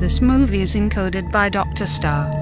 this movie is encoded by Dr. Star.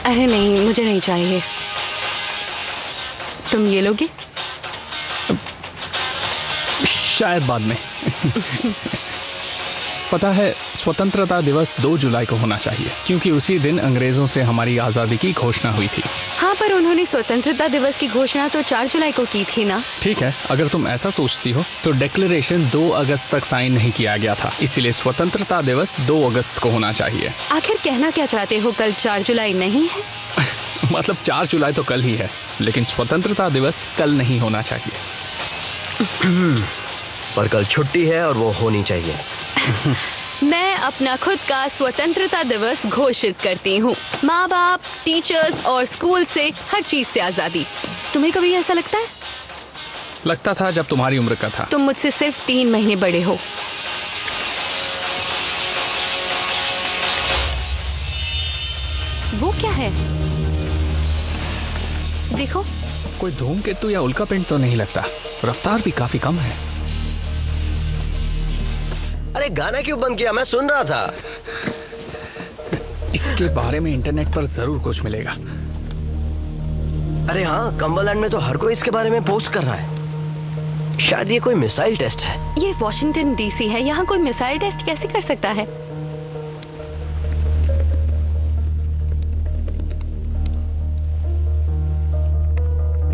अरे नहीं, मुझे नहीं चाहिए। तुम ये लोगे? शायद बाद में। पता है, स्वतंत्रता दिवस 2 जुलाई को होना चाहिए क्योंकि उसी दिन अंग्रेजों से हमारी आजादी की घोषणा हुई थी। हाँ, पर उन्होंने स्वतंत्रता दिवस की घोषणा तो 4 जुलाई को की थी ना। ठीक है, अगर तुम ऐसा सोचती हो तो डिक्लेरेशन 2 अगस्त तक साइन नहीं किया गया था, इसीलिए स्वतंत्रता दिवस 2 अगस्त को होना चाहिए। आखिर कहना क्या चाहते हो? कल 4 जुलाई नहीं है? मतलब 4 जुलाई तो कल ही है, लेकिन स्वतंत्रता दिवस कल नहीं होना चाहिए। पर कल छुट्टी है और वो होनी चाहिए। मैं अपना खुद का स्वतंत्रता दिवस घोषित करती हूँ। माँ बाप, टीचर्स और स्कूल से हर चीज से आजादी। तुम्हें कभी ऐसा लगता है? लगता था जब तुम्हारी उम्र का था। तुम मुझसे सिर्फ 3 महीने बड़े हो। वो क्या है? देखो। कोई धूमकेतु या उल्का पिंड तो नहीं लगता। रफ्तार भी काफी कम है। अरे गाना क्यों बंद किया? मैं सुन रहा था। इसके बारे में इंटरनेट पर जरूर कुछ मिलेगा। अरे हाँ, कम्बरलैंड में तो हर कोई इसके बारे में पोस्ट कर रहा है। शायद ये कोई मिसाइल टेस्ट है। ये वॉशिंगटन डीसी है, यहाँ कोई मिसाइल टेस्ट कैसे कर सकता है?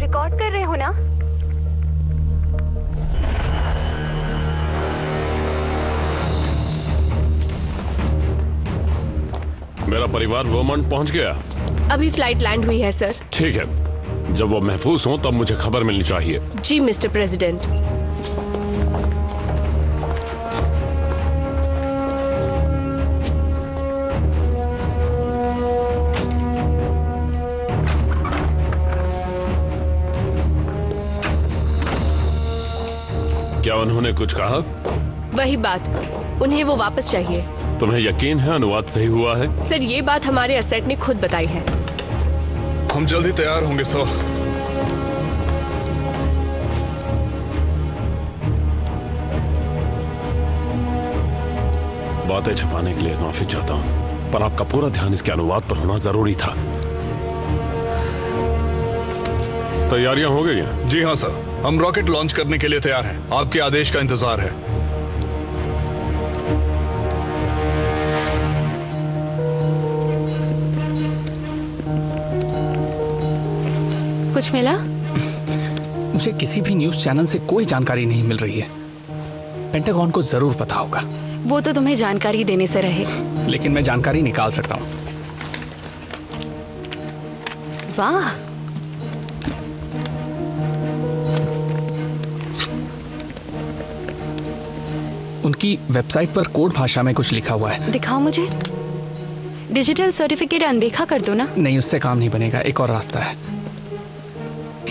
रिकॉर्ड कर रहे हो ना? मेरा परिवार वर्मोंट पहुंच गया। अभी फ्लाइट लैंड हुई है सर। ठीक है, जब वो महफूज हो तब मुझे खबर मिलनी चाहिए। जी मिस्टर प्रेसिडेंट। क्या उन्होंने कुछ कहा? वही बात, उन्हें वो वापस चाहिए। तुम्हें यकीन है अनुवाद सही हुआ है? सर, ये बात हमारे एसेट ने खुद बताई है। हम जल्दी तैयार होंगे सर। बातें छुपाने के लिए माफी चाहता हूं, पर आपका पूरा ध्यान इसके अनुवाद पर होना जरूरी था। तैयारियां हो गई हैं? जी हाँ सर, हम रॉकेट लॉन्च करने के लिए तैयार हैं। आपके आदेश का इंतजार है। कुछ मिला? मुझे किसी भी न्यूज चैनल से कोई जानकारी नहीं मिल रही है। पेंटागन को जरूर पता होगा। वो तो तुम्हें जानकारी देने से रहे। लेकिन मैं जानकारी निकाल सकता हूं। वाह, उनकी वेबसाइट पर कोड भाषा में कुछ लिखा हुआ है। दिखाओ मुझे। डिजिटल सर्टिफिकेट अनदेखा कर दो ना। नहीं, उससे काम नहीं बनेगा। एक और रास्ता है।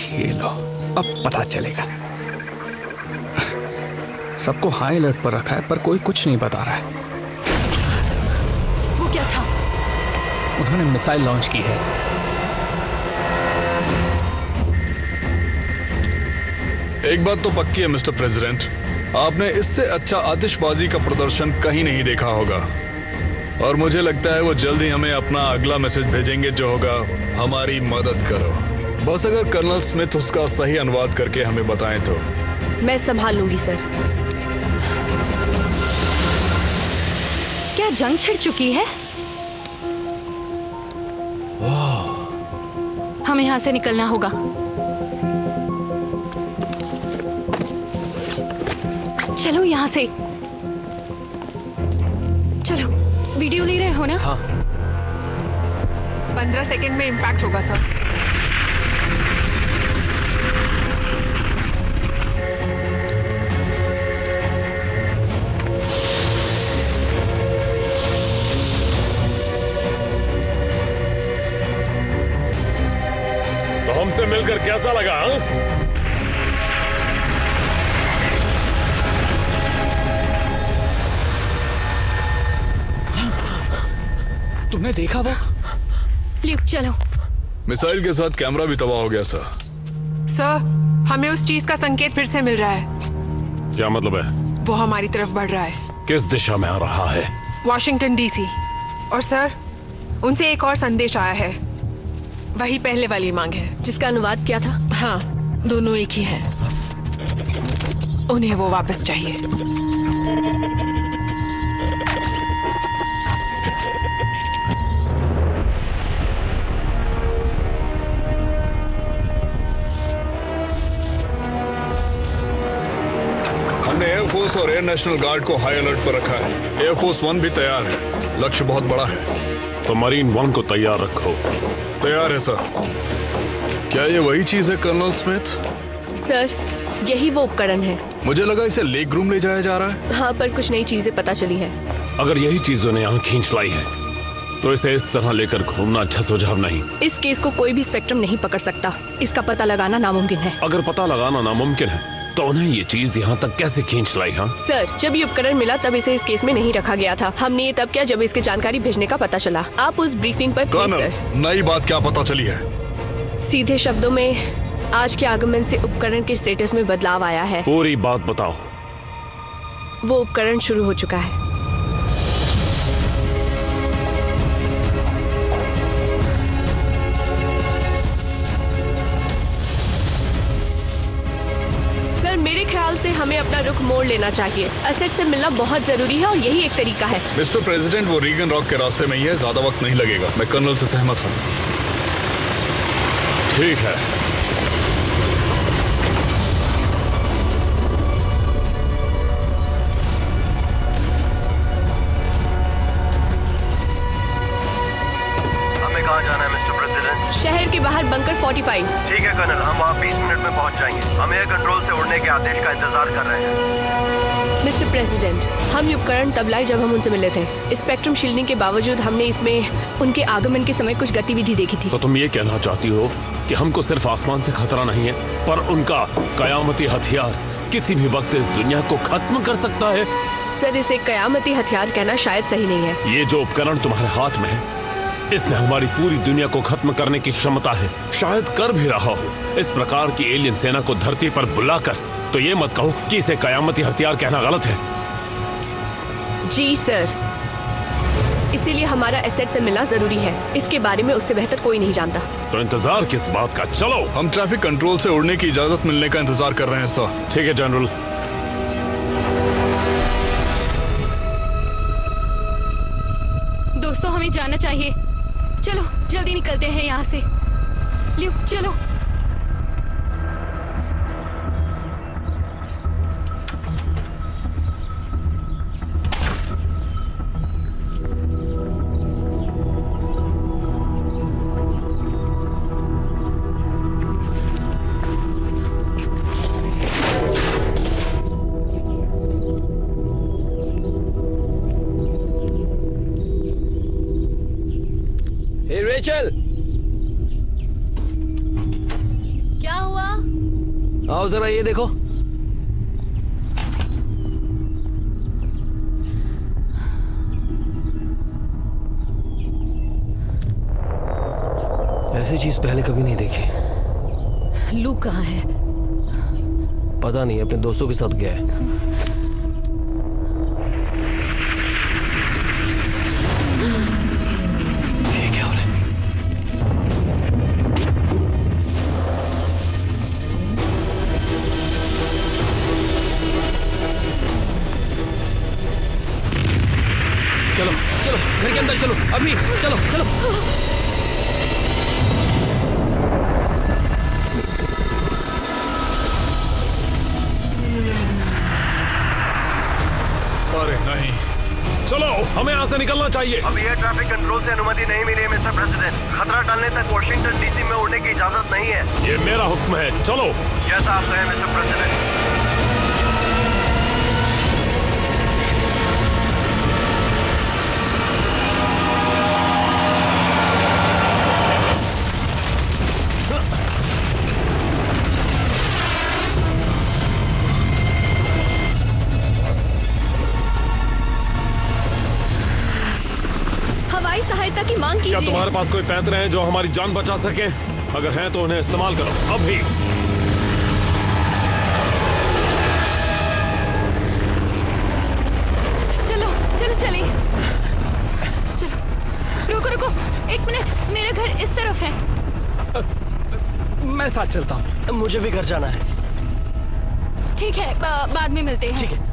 ये लो, अब पता चलेगा। सबको हाई अलर्ट पर रखा है, पर कोई कुछ नहीं बता रहा है। वो क्या था? उन्होंने मिसाइल लॉन्च की है। एक बात तो पक्की है मिस्टर प्रेसिडेंट, आपने इससे अच्छा आतिशबाजी का प्रदर्शन कहीं नहीं देखा होगा। और मुझे लगता है वो जल्द ही हमें अपना अगला मैसेज भेजेंगे जो होगा हमारी मदद करो। बस अगर कर्नल स्मिथ उसका सही अनुवाद करके हमें बताएं तो। मैं संभाल लूंगी सर। क्या जंग छिड़ चुकी है? हमें यहां से निकलना होगा। चलो यहां से। चलो, वीडियो ले रहे हो ना? हाँ। 15 सेकंड में इम्पैक्ट होगा सर। तो हमसे मिलकर कैसा लगा? तुमने देखा वो? ल्यूक चलो। मिसाइल के साथ कैमरा भी तबाह हो गया सर। सर, हमें उस चीज का संकेत फिर से मिल रहा है। क्या मतलब है? वो हमारी तरफ बढ़ रहा है। किस दिशा में आ रहा है? Washington DC. और सर, उनसे एक और संदेश आया है। वही पहले वाली मांग है। जिसका अनुवाद क्या था? हाँ, दोनों एक ही हैं। उन्हें वो वापस चाहिए। हमने एयरफोर्स और एयर नेशनल गार्ड को हाई अलर्ट पर रखा है। एयरफोर्स 1 भी तैयार है। लक्ष्य बहुत बड़ा है। तो मरीन 1 को तैयार रखो। तैयार है सर। क्या ये वही चीज है कर्नल स्मिथ? सर, यही वो उपकरण है। मुझे लगा इसे लेक रूम ले जाया जा रहा है। हाँ, पर कुछ नई चीजें पता चली है। अगर यही चीजों ने यहां खींच लाई है तो इसे इस तरह लेकर घूमना अच्छा सुझाव नहीं। इस केस को कोई भी स्पेक्ट्रम नहीं पकड़ सकता। इसका पता लगाना नामुमकिन है। अगर पता लगाना नामुमकिन है तो उन्हें ये चीज यहाँ तक कैसे खींच लाई? हाँ सर, जब ये उपकरण मिला तब इसे इस केस में नहीं रखा गया था। हमने ये तब किया जब इसकी जानकारी भेजने का पता चला। आप उस ब्रीफिंग पर थे कर्नल, सर। नई बात क्या पता चली है? सीधे शब्दों में, आज के आगमन से उपकरण के स्टेटस में बदलाव आया है। पूरी बात बताओ। वो उपकरण शुरू हो चुका है। सर, मेरे ख्याल से हमें अपना रुख मोड़ लेना चाहिए। एसेट से मिलना बहुत जरूरी है और यही एक तरीका है। मिस्टर प्रेसिडेंट, वो रीगन रॉक के रास्ते में ही है। ज्यादा वक्त नहीं लगेगा। मैं कर्नल से सहमत हूँ। ठीक है। हमें कहाँ जाना है मिस्टर प्रेसिडेंट? शहर के बाहर बंकर 45। ठीक है कर्नल, हम वहाँ 20 मिनट में पहुँच जाएंगे। हम एयर कंट्रोल से उड़ने के आदेश का इंतजार कर रहे हैं। मिस्टर प्रेसिडेंट, हम ये उपकरण तब लाए जब हम उनसे मिले थे। स्पेक्ट्रम शील्डिंग के बावजूद हमने इसमें उनके आगमन के समय कुछ गतिविधि देखी थी। तो तुम ये कहना चाहती हो कि हमको सिर्फ आसमान से खतरा नहीं है, पर उनका कयामती हथियार किसी भी वक्त इस दुनिया को खत्म कर सकता है? सर, इसे कयामती हथियार कहना शायद सही नहीं है। ये जो उपकरण तुम्हारे हाथ में है, इसमें हमारी पूरी दुनिया को खत्म करने की क्षमता है। शायद कर भी रहा हो। इस प्रकार की एलियन सेना को धरती पर बुलाकर तो ये मत कहो कि इसे कयामती हथियार कहना गलत है। जी सर, इसीलिए हमारा एसेट से मिलना जरूरी है। इसके बारे में उससे बेहतर कोई नहीं जानता। तो इंतजार किस बात का? चलो। हम ट्रैफिक कंट्रोल से उड़ने की इजाजत मिलने का इंतजार कर रहे हैं सर। ठीक है जनरल। दोस्तों, हमें जाना चाहिए। चलो जल्दी निकलते हैं यहाँ से। ल्यूक चलो। रेचल, क्या हुआ? आओ जरा ये देखो। ऐसी चीज पहले कभी नहीं देखी। लूक कहाँ है? पता नहीं, अपने दोस्तों के साथ गया है। घर के अंदर चलो, अभी चलो चलो। अरे नहीं, चलो हमें यहाँ से निकलना चाहिए। अभी एयर ट्रैफिक कंट्रोल से अनुमति नहीं मिली है मिस्टर प्रेसिडेंट। खतरा टलने तक वॉशिंगटन डीसी में उड़ने की इजाजत नहीं है। ये मेरा हुक्म है, चलो। जैसा आप कहें मिस्टर प्रेसिडेंट। हवाई सहायता की मांग क्या कीजिए। तुम्हारे पास कोई पैंतरे हैं जो हमारी जान बचा सके? अगर हैं तो उन्हें इस्तेमाल करो अभी। चलो चलो चले। चलो रुको रुको, 1 मिनट, मेरा घर इस तरफ है। मैं साथ चलता हूँ। मुझे भी घर जाना है। ठीक है, बाद में मिलते हैं। ठीक है।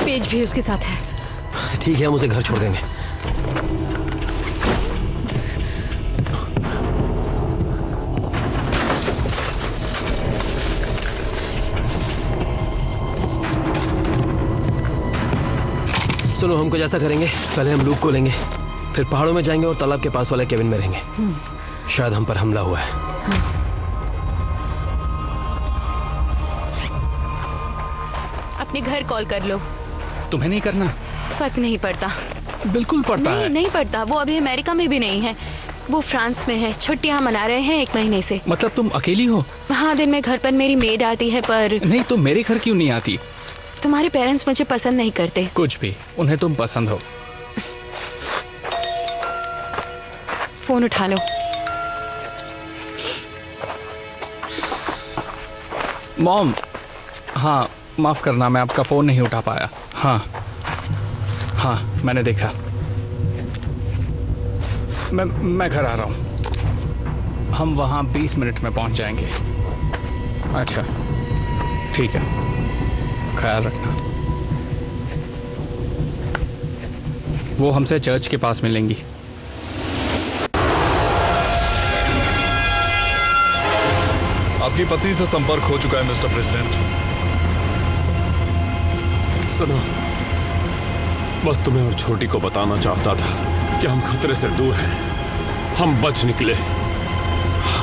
पेज भी उसके साथ है। ठीक है, हम उसे घर छोड़ देंगे। सुनो, हम कुछ ऐसा करेंगे, पहले हम लूप को लेंगे, फिर पहाड़ों में जाएंगे और तालाब के पास वाले केबिन में रहेंगे। शायद हम पर हमला हुआ है। अपने घर कॉल कर लो। तुम्हें नहीं करना? फर्क नहीं पड़ता। बिल्कुल पड़ता है। नहीं पड़ता। वो अभी अमेरिका में भी नहीं है, वो फ्रांस में है। छुट्टियां मना रहे हैं 1 महीने से। मतलब तुम अकेली हो? हाँ, दिन में घर पर मेरी मेड आती है, पर नहीं, तुम मेरे घर क्यों नहीं आती? तुम्हारे पेरेंट्स मुझे पसंद नहीं करते। कुछ भी, उन्हें तुम पसंद हो। फोन उठा लो। मॉम, हाँ माफ करना, मैं आपका फोन नहीं उठा पाया। हाँ मैंने देखा। मैं घर आ रहा हूं। हम वहां 20 मिनट में पहुंच जाएंगे। अच्छा ठीक है, ख्याल रखना। वो हमसे चर्च के पास मिलेंगी। आपकी पत्नी से संपर्क हो चुका है मिस्टर प्रेसिडेंट। सुनो, बस तुम्हें और छोटी को बताना चाहता था कि हम खतरे से दूर हैं। हम बच निकले।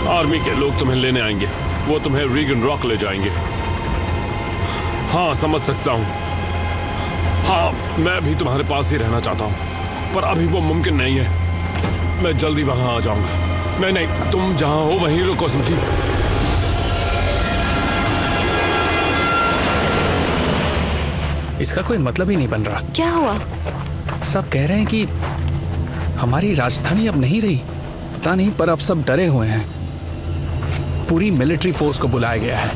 आर्मी के लोग तुम्हें लेने आएंगे। वो तुम्हें रीगन रॉक ले जाएंगे। हाँ, समझ सकता हूं। हाँ, मैं भी तुम्हारे पास ही रहना चाहता हूं, पर अभी वो मुमकिन नहीं है। मैं जल्दी वहां आ जाऊंगा। नहीं, तुम जहां हो वहीं रुको, समझी? इसका कोई मतलब ही नहीं बन रहा। क्या हुआ? सब कह रहे हैं कि हमारी राजधानी अब नहीं रही। पता नहीं, पर अब सब डरे हुए हैं। पूरी मिलिट्री फोर्स को बुलाया गया है।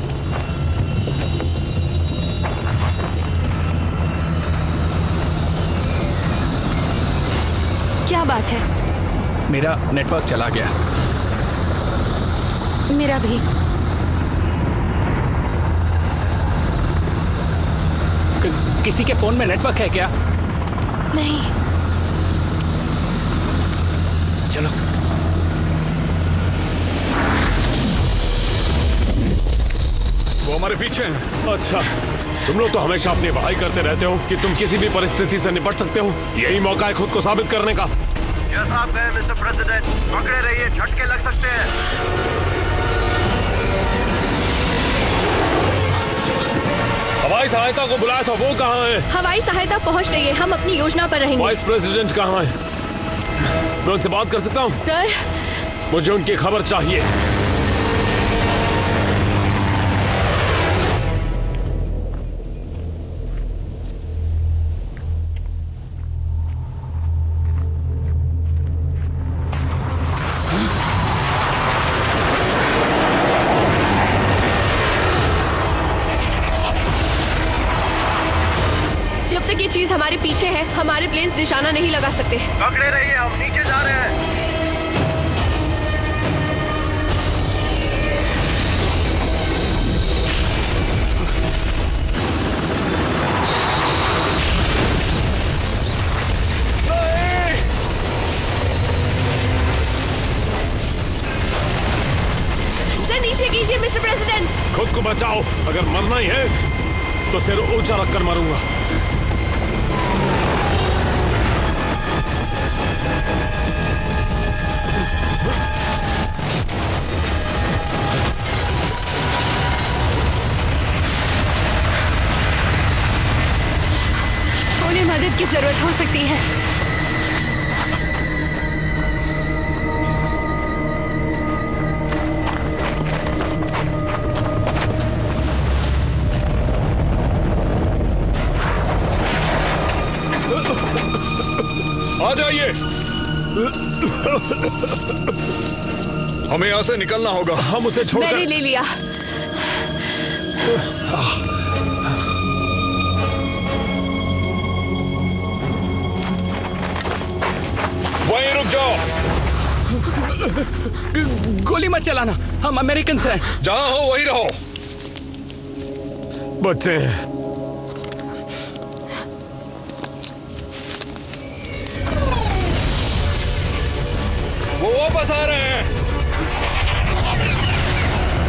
क्या बात है? मेरा नेटवर्क चला गया। मेरा भी। किसी के फोन में नेटवर्क है क्या? नहीं। चलो। वो हमारे पीछे हैं। अच्छा, तुम लोग तो हमेशा अपनी पढ़ाई करते रहते हो कि तुम किसी भी परिस्थिति से निपट सकते हो। यही मौका है खुद को साबित करने का। जैसा आप कहें मिस्टर प्रेसिडेंट। पकड़े रहिए, झटके लग सकते हैं। हवाई सहायता को बुलाया था, वो कहाँ है? हवाई सहायता पहुंच रही है, हम अपनी योजना पर रहेंगे। वाइस प्रेसिडेंट कहाँ है? मैं उनसे बात कर सकता हूँ? सर, मुझे उनकी खबर चाहिए। ये चीज हमारे पीछे है, हमारे प्लेन्स निशाना नहीं लगा सकते। पकड़े रहिए, हम नीचे जा रहे हैं। बचाओ। अगर मरना ही है तो सिर ऊंचा रखकर मरूंगा। उन्हें मदद की जरूरत हो सकती है। आ जाइए, हमें यहां से निकलना होगा। हम उसे छोड़कर। मैंने ले लिया। वहीं रुक जाओ। गोली मत चलाना, हम अमेरिकन हैं। जहां हो वहीं रहो। बच्चे वो वापस आ रहे हैं।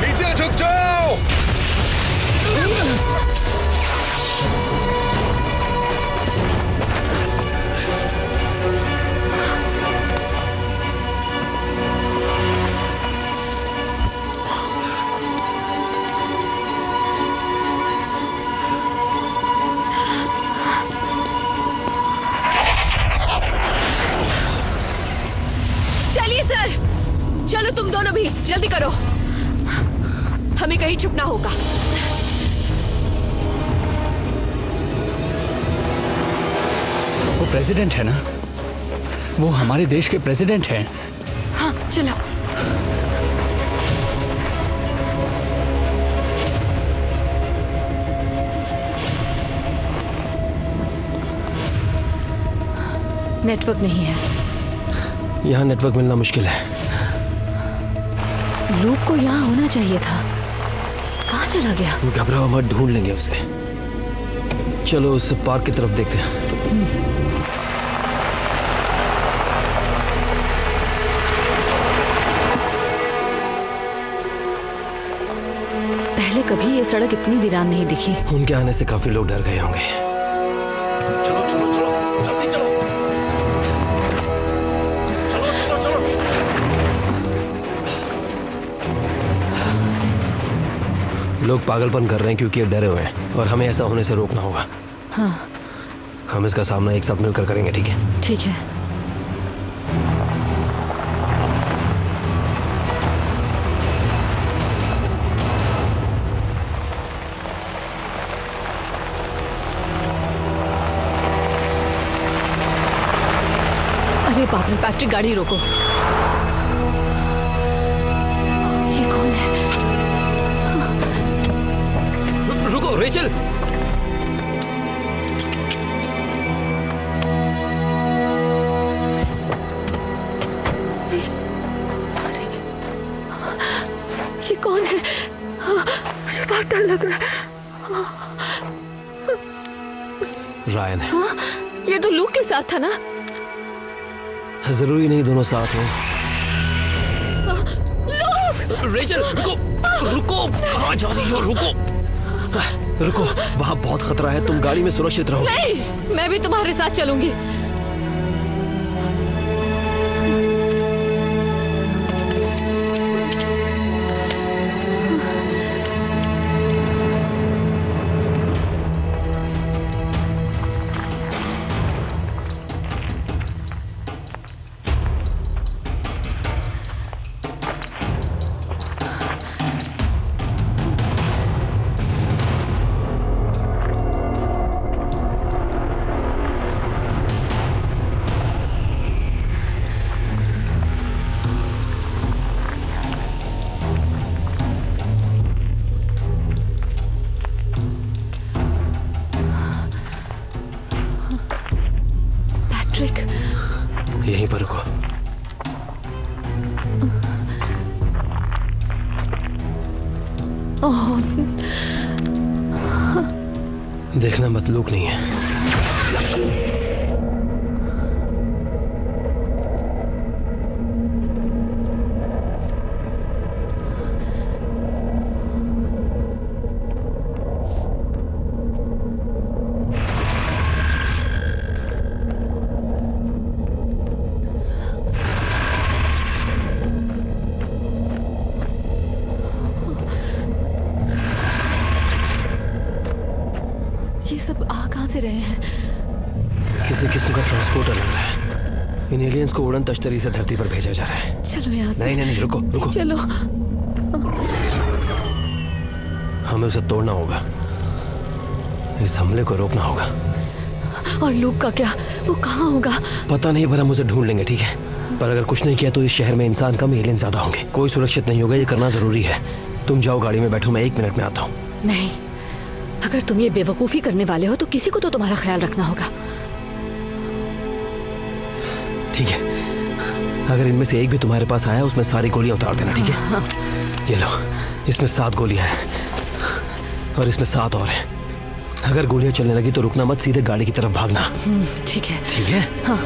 नीचे झुक जाओ। चलिए सर, चलो तुम दोनों भी जल्दी करो, हमें कहीं छुपना होगा। वो प्रेसिडेंट है ना, वो हमारे देश के प्रेसिडेंट हैं। हाँ चलो। नेटवर्क नहीं है। यहाँ नेटवर्क मिलना मुश्किल है। लूक को यहाँ होना चाहिए था, कहाँ चला गया? घबराओ मत, ढूंढ लेंगे उसे। चलो उस पार्क की तरफ देखते हैं। पहले कभी ये सड़क इतनी वीरान नहीं दिखी। उनके आने से काफी लोग डर गए होंगे। चलो चलो चलो, जल्दी चलो। लोग पागलपन कर रहे हैं क्योंकि ये डरे हुए हैं और हमें ऐसा होने से रोकना होगा। हाँ हम इसका सामना एक साथ मिलकर करेंगे, ठीक है? ठीक है। अरे बाप रे, पैट्रिक गाड़ी रोको। ये कौन है? रुको रेचल। ये कौन है? मुझे बहुत डर लग रहा है। रायन है। हाँ, ये तो लूक के साथ था ना? जरूरी नहीं दोनों साथ हो। लूक! रेचल रुको, रुको, कहाँ जा रही हो? रुको, रुको, वहां बहुत खतरा है, तुम गाड़ी में सुरक्षित रहो। नहीं, मैं भी तुम्हारे साथ चलूंगी। यहीं पर रुको। ओह, देखना मत, लूक नहीं है। एलियंस को उड़न तश्तरी से धरती पर भेजा जा रहा है। चलो यहाँ से। नहीं, रुको रुको। चलो। हमें उसे तोड़ना होगा, इस हमले को रोकना होगा। और लूक का क्या? वो कहाँ होगा? पता नहीं, पर हम उसे ढूंढ लेंगे, ठीक है? पर अगर कुछ नहीं किया तो इस शहर में इंसान कम, एलियन ज्यादा होंगे। कोई सुरक्षित नहीं होगा, ये करना जरूरी है। तुम जाओ, गाड़ी में बैठो, मैं 1 मिनट में आता हूँ। नहीं, अगर तुम ये बेवकूफी करने वाले हो तो किसी को तो तुम्हारा ख्याल रखना होगा। ठीक है, अगर इनमें से एक भी तुम्हारे पास आया उसमें सारी गोलियां उतार देना, ठीक है? ये लो, इसमें 7 गोलियां हैं और इसमें 7 और हैं। अगर गोलियां चलने लगी तो रुकना मत, सीधे गाड़ी की तरफ भागना। ठीक है। ठीक है? हाँ।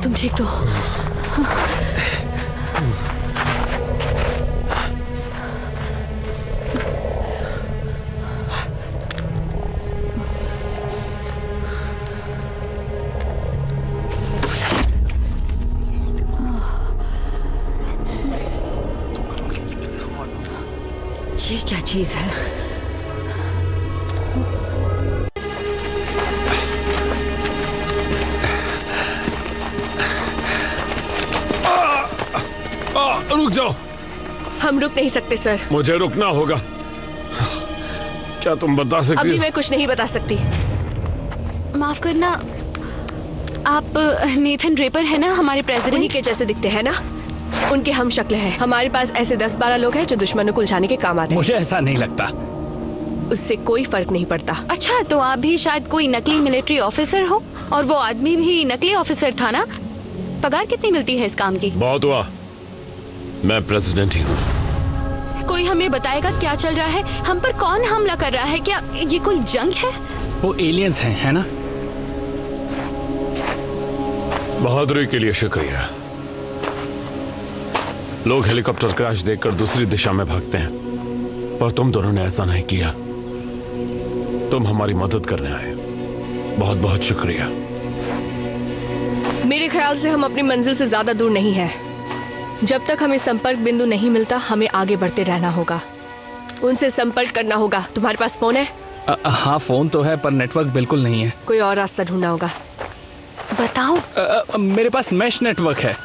तुम ठीक तो? ये क्या चीज है? रुक जाओ। हम रुक नहीं सकते सर। मुझे रुकना होगा। क्या तुम बता सकती अभी हो? मैं कुछ नहीं बता सकती। माफ करना, आप नेथन ड्रेपर है ना, हमारे प्रेसिडेंट? उन्हीं के जैसे दिखते हैं ना, उनके हम शक्ल हैं। हमारे पास ऐसे 10-12 लोग हैं जो दुश्मनों को उलझाने के काम आते हैं। मुझे ऐसा नहीं लगता। उससे कोई फर्क नहीं पड़ता। अच्छा, तो आप भी शायद कोई नकली मिलिट्री ऑफिसर हो, और वो आदमी भी नकली ऑफिसर था ना? पगार कितनी मिलती है इस काम की? बहुत हुआ, मैं प्रेसिडेंट ही हूँ। कोई हमें बताएगा क्या चल रहा है? हम पर कौन हमला कर रहा है? क्या ये कोई जंग है? वो एलियंस हैं, है ना? बहादुरी के लिए शुक्रिया। लोग हेलीकॉप्टर क्रैश देखकर दूसरी दिशा में भागते हैं, पर तुम दोनों ने ऐसा नहीं किया। तुम हमारी मदद करने आए। बहुत बहुत शुक्रिया। मेरे ख्याल से हम अपनी मंजिल से ज्यादा दूर नहीं है। जब तक हमें संपर्क बिंदु नहीं मिलता, हमें आगे बढ़ते रहना होगा। उनसे संपर्क करना होगा। तुम्हारे पास फोन है? हाँ, फोन तो है, पर नेटवर्क बिल्कुल नहीं है। कोई और रास्ता ढूंढना होगा। बताओ। मेरे पास मैश नेटवर्क है,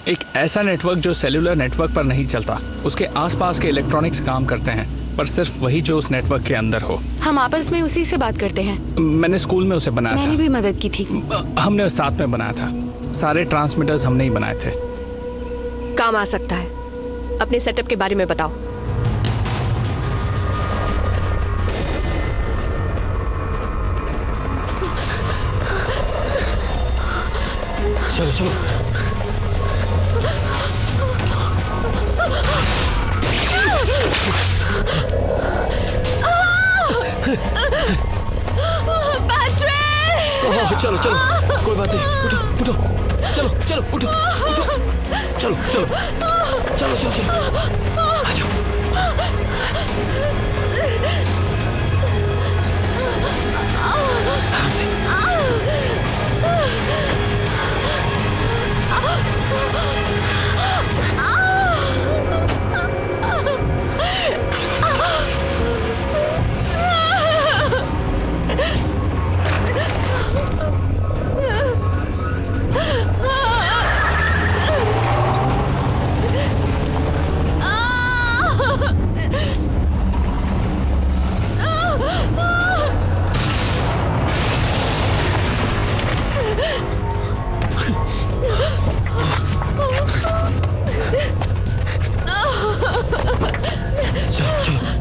एक ऐसा नेटवर्क जो सेल्यूलर नेटवर्क पर नहीं चलता। उसके आसपास के इलेक्ट्रॉनिक्स काम करते हैं, पर सिर्फ वही जो उस नेटवर्क के अंदर हो। हम आपस में उसी से बात करते हैं। मैंने स्कूल में उसे बनाया था। मैंने भी मदद की थी। हमने साथ में बनाया था। सारे ट्रांसमीटर्स हमने ही बनाए थे। काम आ सकता है। अपने सेटअप के बारे में बताओ। चलो चलो। चलो चलो, कोई बात नहीं। उठो उठो, चलो चलो, उठो उठो, चलो चलो चलो चलो चलो, आ जाओ। आराम से।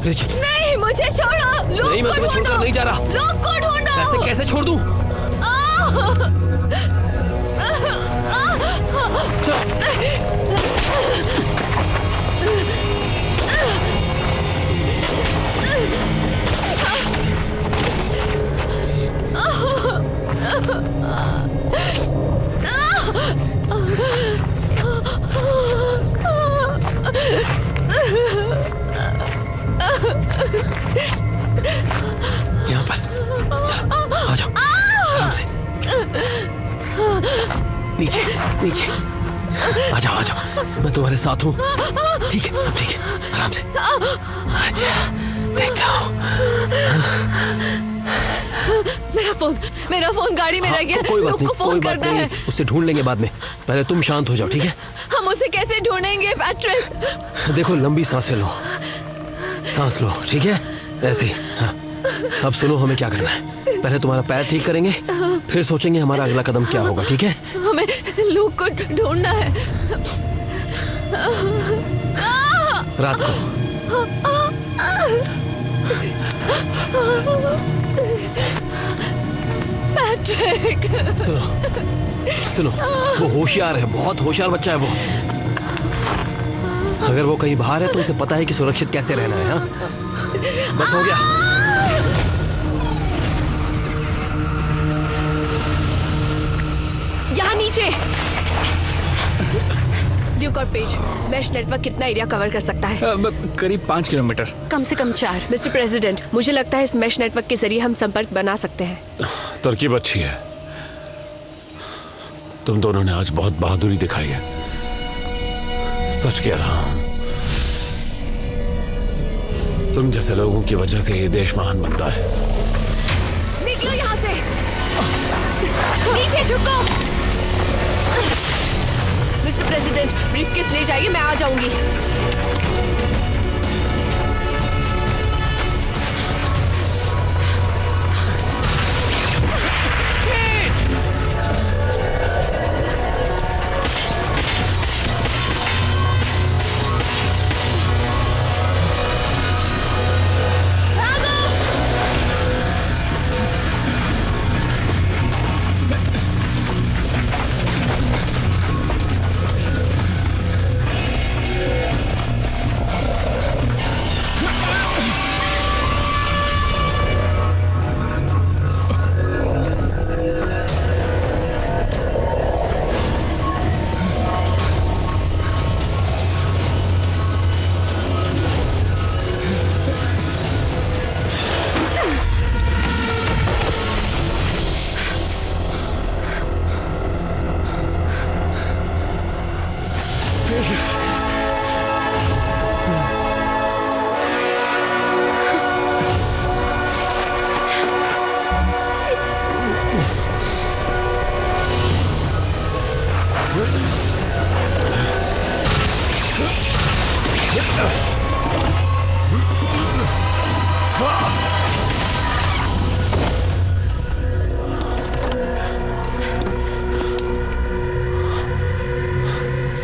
नहीं, मुझे छोड़ो। नहीं, मैं तुम्हें छोड़कर नहीं जा रहा। लोग को ढूंढो। कैसे छोड़ दूं? यहाँ पर चलो, आ जाओ आराम से। नीचे नीचे, आ जाओ आ जाओ, मैं तुम्हारे साथ हूँ। ठीक है, सब ठीक है, आराम से। अच्छा, देखो। मेरा फोन गाड़ी में रह गया। कोई बात लोग नहीं, को फोन कोई बात करना नहीं, है। उससे ढूंढ लेंगे बाद में। पहले तुम शांत हो जाओ, ठीक है? हम उसे कैसे ढूंढेंगे पैट्रिक? देखो, लंबी सांसें लो, सांस लो, ठीक है? ऐसे ही। हाँ। अब सुनो, हमें क्या करना है। पहले तुम्हारा पैर ठीक करेंगे, फिर सोचेंगे हमारा अगला कदम क्या होगा, ठीक है? हमें लोग को ढूंढना है। रात को। पैट्रिक, सुनो सुनो, वो होशियार है, बहुत होशियार बच्चा है वो। अगर वो कहीं बाहर है तो उसे पता है कि सुरक्षित कैसे रहना है। हाँ, बस हो गया। यहाँ नीचे। ड्यूक और पेज, मैश नेटवर्क कितना एरिया कवर कर सकता है? करीब 5 किलोमीटर। कम से कम 4। मिस्टर प्रेसिडेंट, मुझे लगता है इस मैश नेटवर्क के जरिए हम संपर्क बना सकते हैं। तरकीब अच्छी है। तुम दोनों ने आज बहुत बहादुरी दिखाई है। सच कह रहा हूं, तुम जैसे लोगों की वजह से ये देश महान बनता है। निकलो यहाँ से। नीचे झुको। मिस्टर प्रेसिडेंट, ब्रीफकेस ले जाइए, मैं आ जाऊंगी।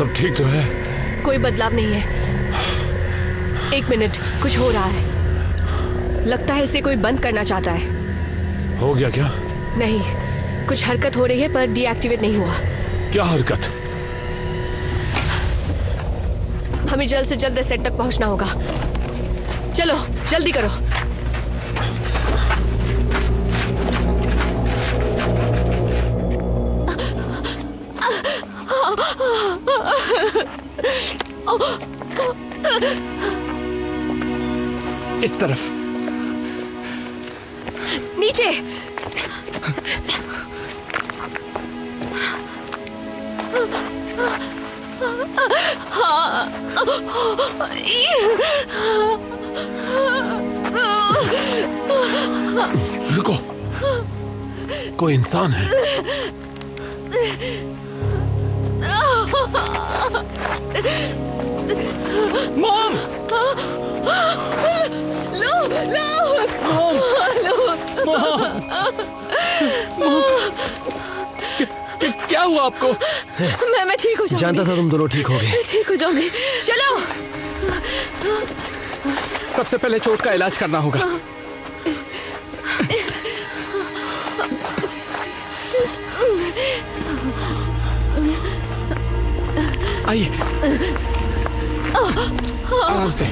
सब ठीक तो है? कोई बदलाव नहीं है। 1 मिनट, कुछ हो रहा है। लगता है इसे कोई बंद करना चाहता है। हो गया क्या? नहीं, कुछ हरकत हो रही है पर डीएक्टिवेट नहीं हुआ। क्या हरकत? हमें जल्द से जल्द सेट तक पहुंचना होगा। चलो जल्दी करो। इस तरफ। नीचे। रुको, कोई इंसान है। मॉम! लो, लो, क्या हुआ आपको? मैं ठीक हो जाऊंगी। जानता था तुम दोनों ठीक हो गए। ठीक हो जाऊंगी। चलो। सबसे पहले चोट का इलाज करना होगा। आइए, आराम से।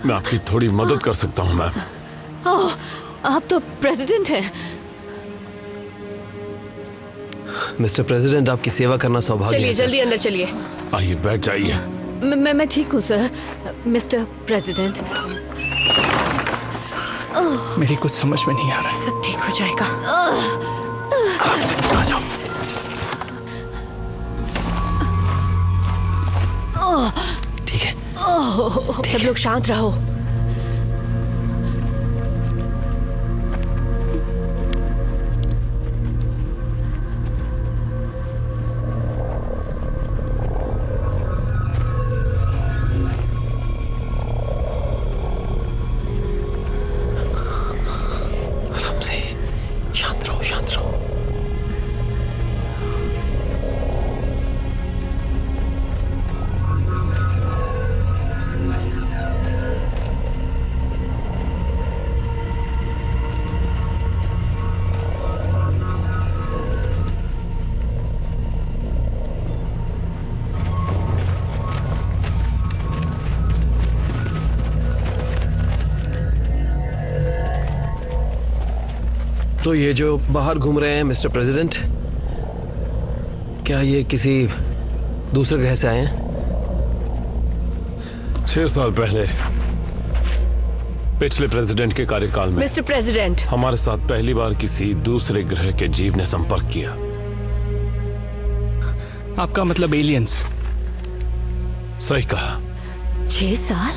मैं आपकी थोड़ी मदद कर सकता हूं मैम। ओह, आप तो प्रेसिडेंट हैं। मिस्टर प्रेसिडेंट, आपकी सेवा करना सौभाग्य है। चलिए जल्दी अंदर चलिए। आइए बैठ जाइए। मैं ठीक हूँ सर, मिस्टर प्रेसिडेंट। मेरी कुछ समझ में नहीं आ रहा है। सब ठीक हो जाएगा। आ जाओ। ठीक है। सब लोग शांत रहो। तो ये जो बाहर घूम रहे हैं मिस्टर प्रेसिडेंट, क्या ये किसी दूसरे ग्रह से आए हैं? 6 साल पहले पिछले प्रेसिडेंट के कार्यकाल में मिस्टर प्रेसिडेंट, हमारे साथ पहली बार किसी दूसरे ग्रह के जीव ने संपर्क किया। आपका मतलब एलियंस? सही कहा। 6 साल?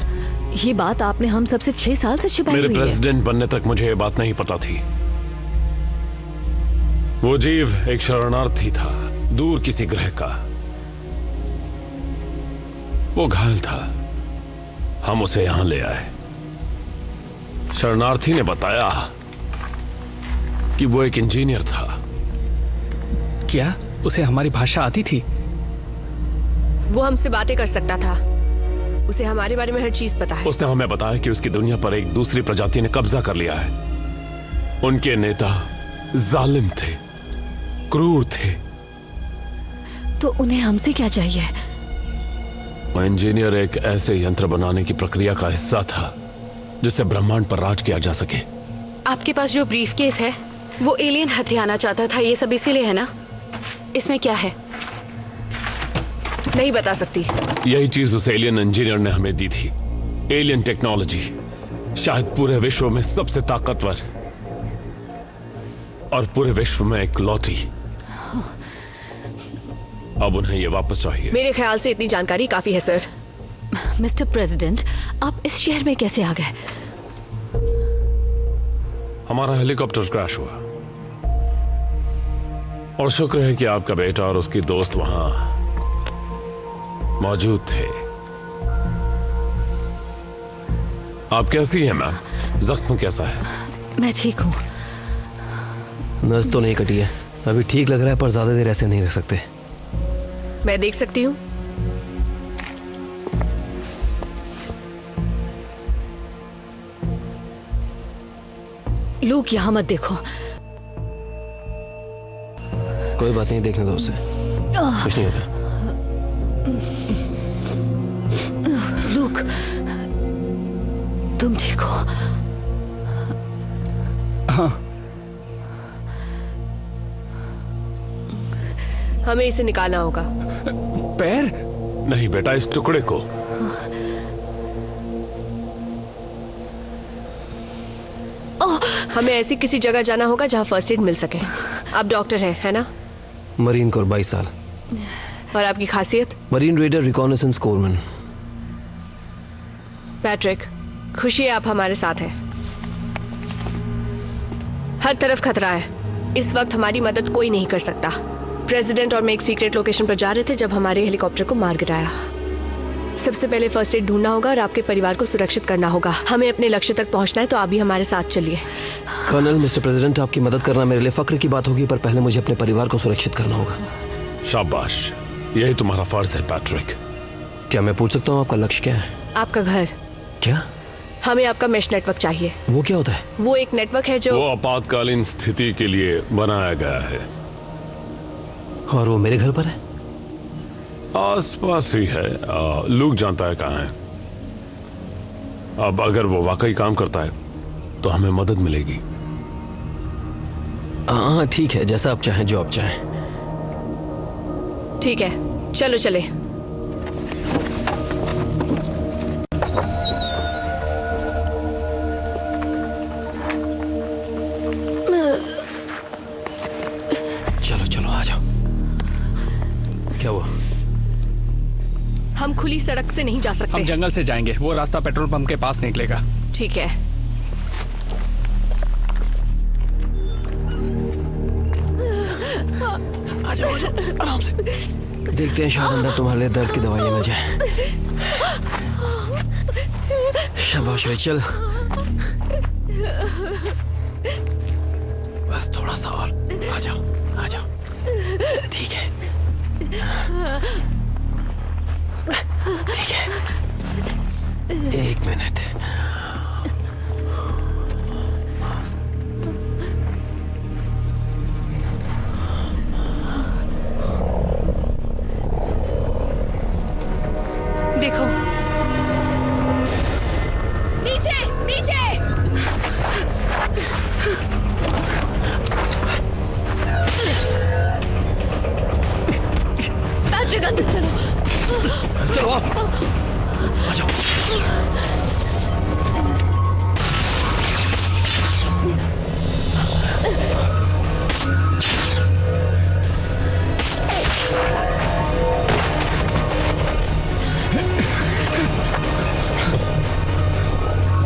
ये बात आपने हम सबसे 6 साल से छिपाई हुई है। मेरे प्रेसिडेंट बनने तक मुझे ये बात नहीं पता थी। वो जीव एक शरणार्थी था, दूर किसी ग्रह का। वो घायल था, हम उसे यहां ले आए। शरणार्थी ने बताया कि वो एक इंजीनियर था। क्या उसे हमारी भाषा आती थी? वो हमसे बातें कर सकता था। उसे हमारे बारे में हर चीज पता है। उसने हमें बताया कि उसकी दुनिया पर एक दूसरी प्रजाति ने कब्जा कर लिया है। उनके नेता जालिम थे, क्रूर थे। तो उन्हें हमसे क्या चाहिए? वो इंजीनियर एक ऐसे यंत्र बनाने की प्रक्रिया का हिस्सा था जिससे ब्रह्मांड पर राज किया जा सके। आपके पास जो ब्रीफकेस है वो एलियन हथियाना चाहता था, ये सब इसीलिए है ना? इसमें क्या है? नहीं बता सकती। यही चीज उस एलियन इंजीनियर ने हमें दी थी। एलियन टेक्नोलॉजी, शायद पूरे विश्व में सबसे ताकतवर और पूरे विश्व में इकलौती। अब उन्हें यह वापस चाहिए। मेरे ख्याल से इतनी जानकारी काफी है सर। मिस्टर प्रेसिडेंट, आप इस शहर में कैसे आ गए? हमारा हेलीकॉप्टर क्रैश हुआ और शुक्र है कि आपका बेटा और उसकी दोस्त वहां मौजूद थे। आप कैसी हैं मैम? जख्म कैसा है? मैं ठीक हूँ। नस तो नहीं कटी है, अभी ठीक लग रहा है, पर ज्यादा देर ऐसे नहीं रख सकते। मैं देख सकती हूँ? लूक, यहाँ मत देखो। कोई बात नहीं, देखने दो उसे, कुछ नहीं होता। लूक, तुम ठीक हो? हाँ। हमें इसे निकालना होगा। पैर? नहीं बेटा, इस टुकड़े को। हमें ऐसी किसी जगह जाना होगा जहां फर्स्ट एड मिल सके। आप डॉक्टर हैं, है ना? मरीन कोर, 22 साल। और आपकी खासियत? Marine raider reconnaissance corpsman. Patrick, खुशी है आप हमारे साथ हैं। हर तरफ खतरा है। इस वक्त हमारी मदद कोई नहीं कर सकता। प्रेसिडेंट और मैं एक सीक्रेट लोकेशन पर जा रहे थे जब हमारे हेलीकॉप्टर को मार गिराया। सबसे पहले फर्स्ट एड ढूंढना होगा और आपके परिवार को सुरक्षित करना होगा। हमें अपने लक्ष्य तक पहुंचना है, तो आप भी हमारे साथ चलिए। कर्नल, मिस्टर प्रेसिडेंट, आपकी मदद करना मेरे लिए फक्र की बात होगी, पर पहले मुझे अपने परिवार को सुरक्षित करना होगा। शाबाश, यही तुम्हारा फर्ज है पैट्रिक। क्या मैं पूछ सकता हूँ आपका लक्ष्य क्या है? आपका घर। क्या? हमें आपका मैश नेटवर्क चाहिए। वो क्या होता है? वो एक नेटवर्क है जो वो आपातकालीन स्थिति के लिए बनाया गया है। और वो मेरे घर पर है? आसपास ही है। लूक जानता है कहां है। अब अगर वो वाकई काम करता है तो हमें मदद मिलेगी। हाँ ठीक है, जैसा आप चाहें, जो आप चाहें। ठीक है, चलो चले। चलो चलो, आ जाओ। क्या हुआ? हम खुली सड़क से नहीं जा सकते। हम जंगल से जाएंगे, वो रास्ता पेट्रोल पंप के पास निकलेगा। ठीक है। आ जाओ आराम से। देखते हैं, शायद अंदर तुम्हारे लिए दर्द की दवाइयां मिल जाए। शाबाश चल। बस थोड़ा सा और। आ जाओ आ जाओ। ठीक है ठीक है, 1 मिनट। देखो, नीचे नीचे। पैट्रिक, अंदर चलो। चलो आ जाओ।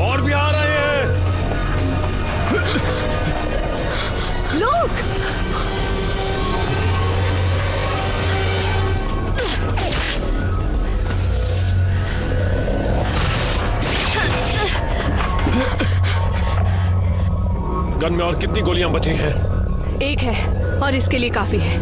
और भी आ रहे हैं। लूक, गन में और कितनी गोलियां बची हैं? 1 है और इसके लिए काफी है।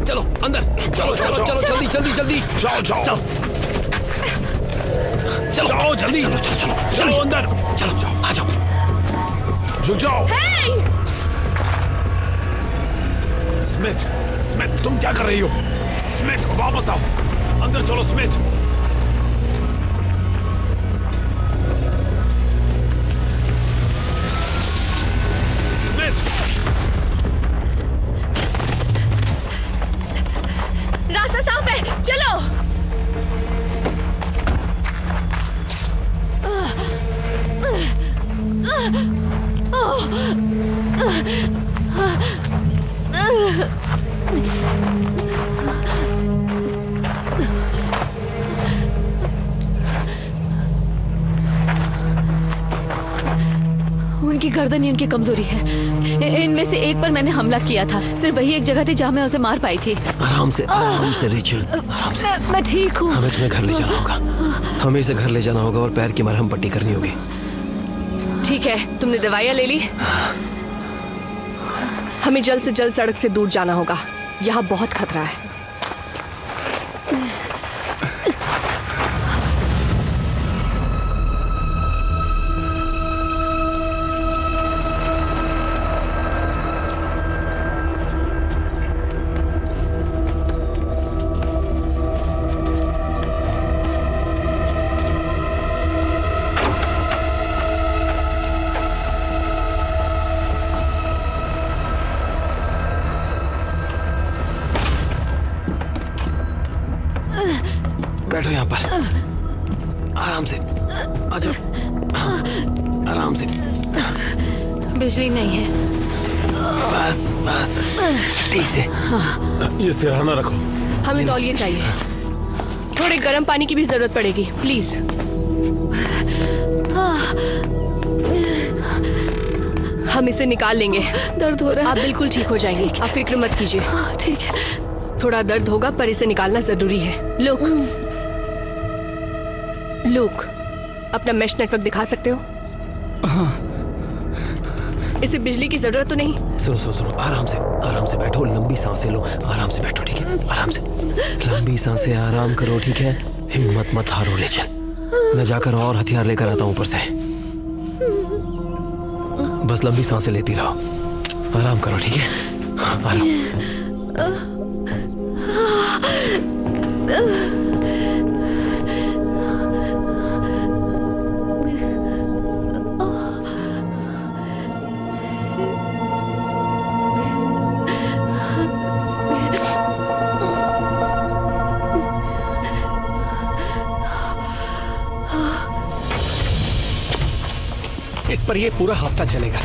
चलो अंदर, चलो चलो चलो, जल्दी जल्दी जल्दी। जाओ जाओ चलो चलो जाओ जल्दी। चलो चलो चलो चलो अंदर। चलो जाओ, आ जाओ। रुक जाओ। Hey! स्मिथ, स्मिथ, तुम क्या कर रही हो? स्मिथ, वापस आओ। अंदर चलो स्मिथ। स्मिथ, रास्ता साफ है, चलो। पता नहीं उनकी कमजोरी है। इनमें से एक पर मैंने हमला किया था। सिर्फ वही एक जगह थी जहां मैं उसे मार पाई थी। आराम से रेचल, आराम से। मैं ठीक हूँ। हमें तुम्हें घर ले जाना होगा। हमें इसे घर ले जाना होगा और पैर की मरहम पट्टी करनी होगी। ठीक है, तुमने दवाइयाँ ले ली? हमें जल्द से जल्द सड़क से दूर जाना होगा। यहाँ बहुत खतरा है। बैठो यहाँ पर, आराम से आ जाओ। हाँ, आराम से। बिजली नहीं है। बस बस, ठीक से। ये सिरहाना रखो। हमें तौलिए चाहिए। थोड़े गर्म पानी की भी जरूरत पड़ेगी, प्लीज। हम इसे निकाल लेंगे। दर्द हो रहा है। आप बिल्कुल ठीक हो जाएंगे, आप फिक्र मत कीजिए। ठीक है। थोड़ा दर्द होगा पर इसे निकालना जरूरी है। लुक, अपना मैश नेटवर्क दिखा सकते हो? हाँ। इसे बिजली की जरूरत तो नहीं? सुनो, आराम से बैठो, लंबी सांसें लो। आराम से बैठो, ठीक है? आराम से, लंबी सांसें, आराम करो, ठीक है? हिम्मत मत हारो रेचल। मैं जाकर और हथियार लेकर आता हूं ऊपर से। बस लंबी सांसें लेती रहो। आराम करो, ठीक है? आराम। इस पर ये पूरा हफ्ता चलेगा।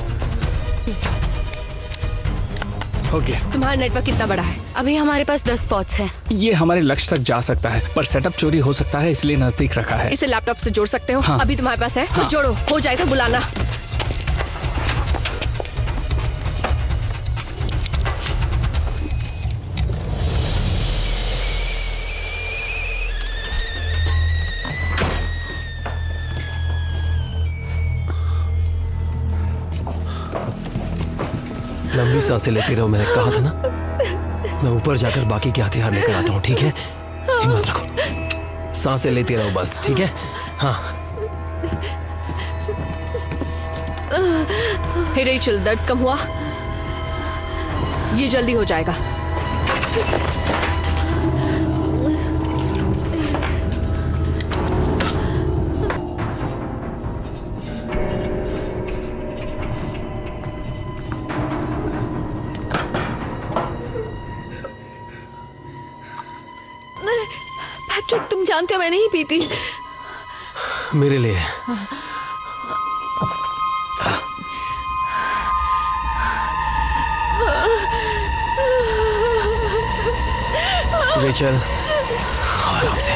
हो गया। तुम्हारा नेटवर्क कितना बड़ा है? अभी हमारे पास 10 स्पॉट्स हैं। ये हमारे लक्ष्य तक जा सकता है, पर सेटअप चोरी हो सकता है, इसलिए नजदीक रखा है। इसे लैपटॉप से जोड़ सकते हो? हाँ। अभी तुम्हारे पास है? हाँ। तो जोड़ो, हो जाए तो बुलाना। लंबी सांसें लेती रहो, मैंने कहा था ना। मैं ऊपर जाकर बाकी के हथियार लेकर आता हूँ, ठीक है? हिम्मत रखो, सांसें लेती रहो बस, ठीक है? हाँ। हे रेचल, दर्द कम हुआ? ये जल्दी हो जाएगा। पैट्रिक, तुम जानते हो मैं नहीं पीती। मेरे लिए। रेचल, आराम से।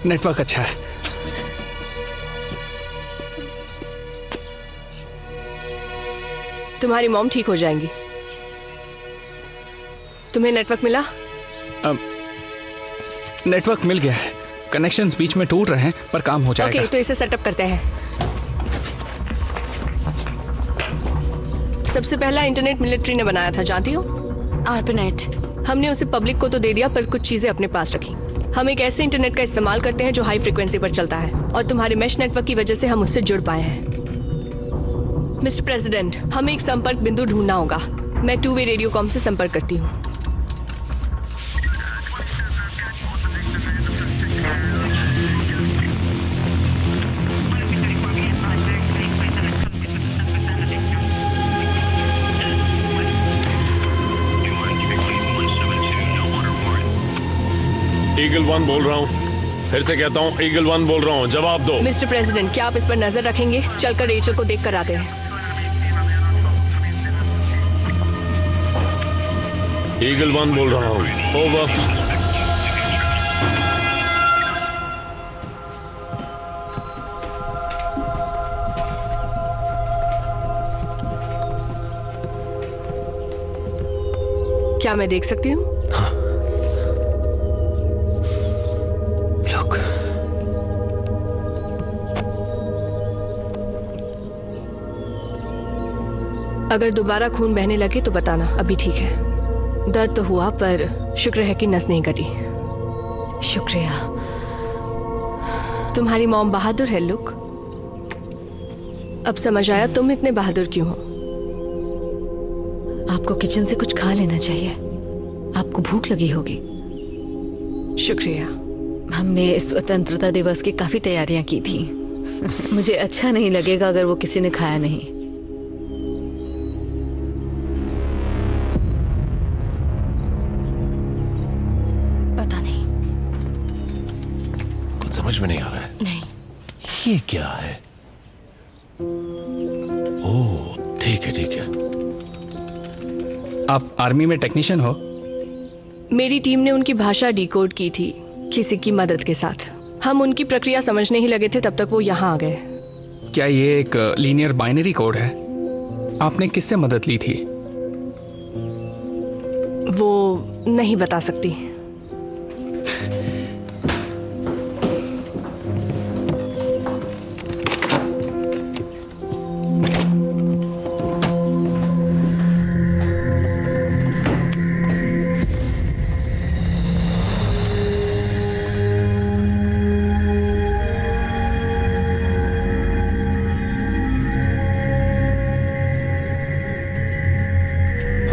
नेटवर्क अच्छा है। तुम्हारी मॉम ठीक हो जाएंगी। तुम्हें नेटवर्क मिला? नेटवर्क मिल गया है। कनेक्शंस बीच में टूट रहे हैं, पर काम हो जाएगा। ओके, तो इसे सेटअप करते हैं। सबसे पहला इंटरनेट मिलिट्री ने बनाया था, जानती हो? आर्पनेट। हमने उसे पब्लिक को तो दे दिया, पर कुछ चीजें अपने पास रखी। हम एक ऐसे इंटरनेट का इस्तेमाल करते हैं जो हाई फ्रीक्वेंसी पर चलता है, और तुम्हारे मैश नेटवर्क की वजह से हम उससे जुड़ पाए हैं। मिस्टर प्रेसिडेंट, हमें एक संपर्क बिंदु ढूंढना होगा। मैं 2-वे रेडियोकॉम से संपर्क करती हूँ। ईगल 1 बोल रहा हूँ, फिर से कहता हूँ, ईगल 1 बोल रहा हूँ, जवाब दो। मिस्टर प्रेसिडेंट, क्या आप इस पर नजर रखेंगे? चलकर रेचल को देख कर आते हैं। ईगल 1 बोल रहा हूँ, ओवर। क्या मैं देख सकती हूँ? हाँ। लोग अगर दोबारा खून बहने लगे तो बताना, अभी ठीक है। दर्द तो हुआ पर शुक्र है कि नस नहीं कटी। शुक्रिया। तुम्हारी मॉम बहादुर है लुक। अब समझ आया तुम इतने बहादुर क्यों हो। आपको किचन से कुछ खा लेना चाहिए, आपको भूख लगी होगी। शुक्रिया। हमने स्वतंत्रता दिवस की काफी तैयारियां की थी। मुझे अच्छा नहीं लगेगा अगर वो किसी ने खाया नहीं। पता नहीं, कुछ समझ में नहीं आ रहा है। नहीं। ये क्या है? ओह, ठीक है ठीक है। आप आर्मी में टेक्नीशियन हो? मेरी टीम ने उनकी भाषा डिकोड की थी किसी की मदद के साथ। हम उनकी प्रक्रिया समझने ही लगे थे तब तक वो यहाँ आ गए। क्या ये एक लीनियर बाइनरी कोड है? आपने किससे मदद ली थी? वो नहीं बता सकती।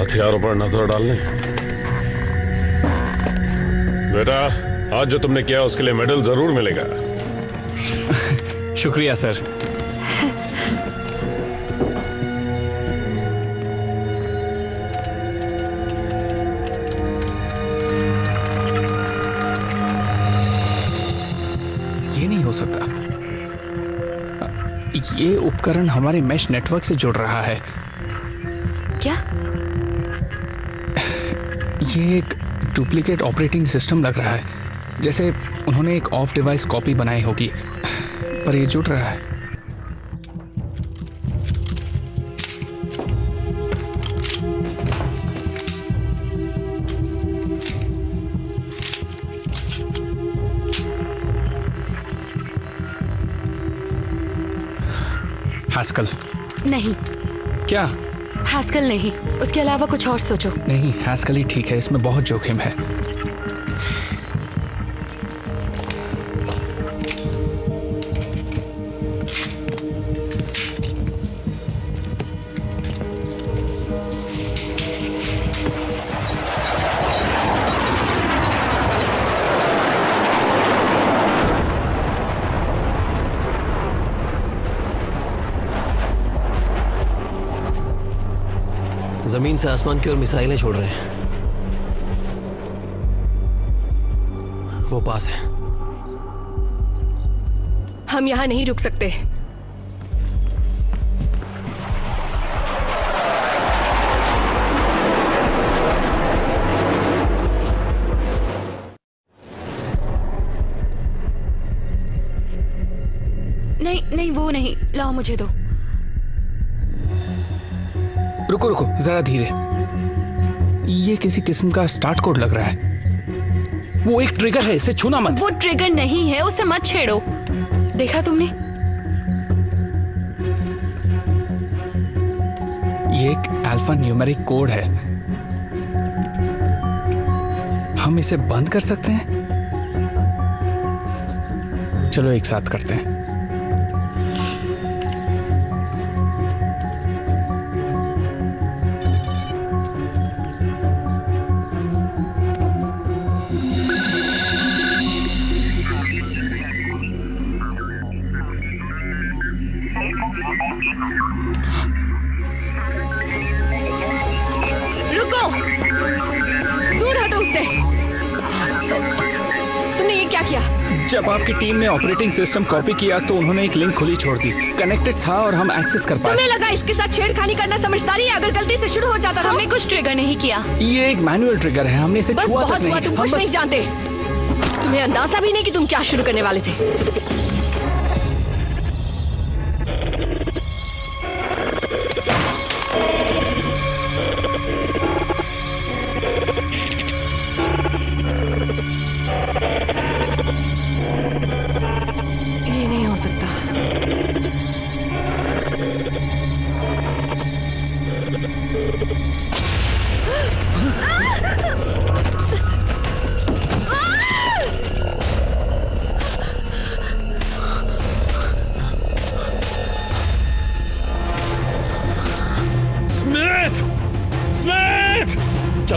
हथियारों पर नजर डालने। बेटा, आज जो तुमने किया उसके लिए मेडल जरूर मिलेगा। शुक्रिया सर। ये नहीं हो सकता। ये उपकरण हमारे मैश नेटवर्क से जुड़ रहा है। क्या? ये एक डुप्लीकेट ऑपरेटिंग सिस्टम लग रहा है, जैसे उन्होंने एक ऑफ डिवाइस कॉपी बनाई होगी, पर ये जुड़ रहा है। हैस्कल। नहीं। क्या? हैस्कल नहीं, उसके अलावा कुछ और सोचो। नहीं, हैस्कल ही ठीक है, इसमें बहुत जोखिम है। जमीन से आसमान की ओर मिसाइलें छोड़ रहे हैं। वो पास है। हम यहां नहीं रुक सकते। नहीं नहीं, वो नहीं, लाओ मुझे दो। रुको रुको, जरा धीरे। ये किसी किस्म का स्टार्ट कोड लग रहा है। वो एक ट्रिगर है, इसे छूना मत। वो ट्रिगर नहीं है, उसे मत छेड़ो। देखा तुमने? ये एक अल्फा न्यूमेरिक कोड है। हम इसे बंद कर सकते हैं? चलो एक साथ करते हैं। रुको, दूर हटो उससे। तुमने ये क्या किया? जब आपकी टीम ने ऑपरेटिंग सिस्टम कॉपी किया तो उन्होंने एक लिंक खुली छोड़ दी। कनेक्टेड था और हम एक्सेस कर पाए। तुम्हें लगा इसके साथ छेड़खानी करना समझदारी है? अगर गलती से शुरू हो जाता तो हमने कुछ ट्रिगर नहीं किया। ये एक मैनुअल ट्रिगर है, हमने इसे बस छुआ बहुत तक हुआ, नहीं। तुम हम कुछ बस- नहीं जानते। तुम्हें अंदाजा भी नहीं कि तुम क्या शुरू करने वाले थे।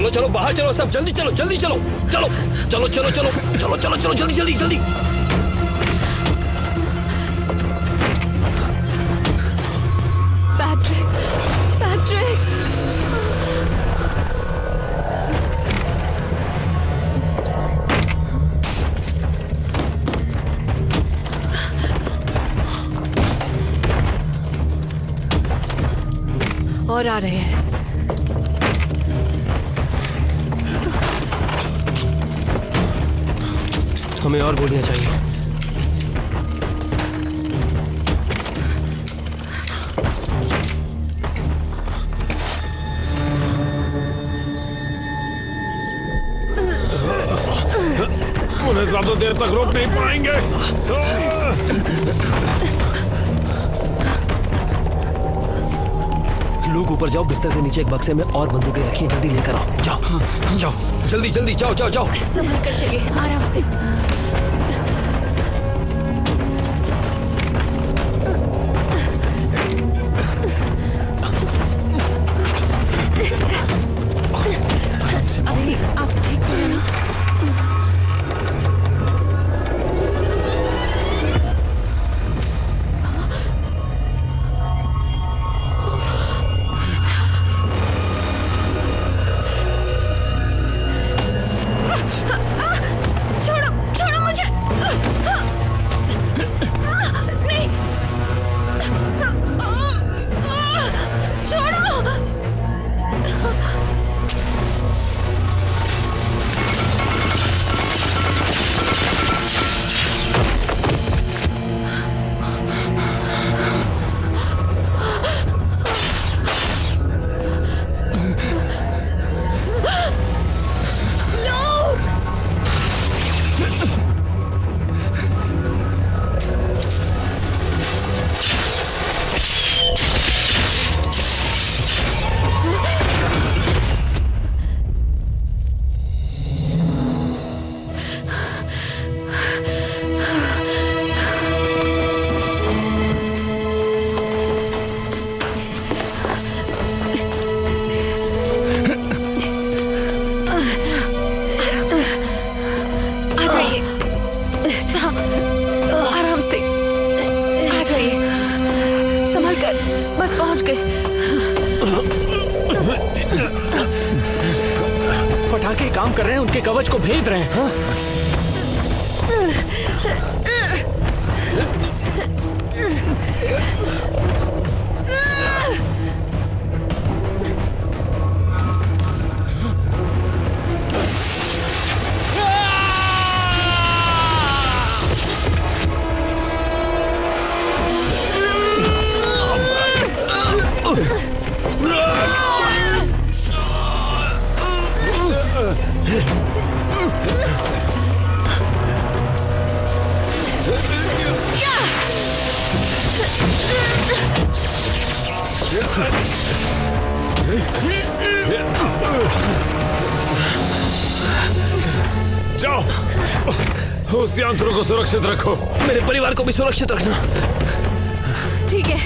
चलो चलो बाहर चलो सब, जल्दी चलो जल्दी चलो चलो चलो चलो चलो चलो चलो चलो जल्दी जल्दी जल्दी। Patrick, Patrick. और आ रहे हैं। हमें और गोलियां चाहिए। उन्हें ज्यादा देर तक रोक नहीं पाएंगे। लूक ऊपर जाओ, बिस्तर के नीचे एक बक्से में और बंदूकें रखी हैं, जल्दी लेकर आओ। जाओ जाओ जल्दी जल्दी जाओ जाओ जाओ। संभल कर चलिए, आराम से। अभी आप ठीक तो है ना? छोड़ो छोड़ो मुझे। नहीं, छोड़ो। बस पहुंच गए। पटाखे काम कर रहे हैं, उनके कवच को भेद रहे हैं। जाओ, उस यंत्र को सुरक्षित रखो। मेरे परिवार को भी सुरक्षित रखना। ठीक है।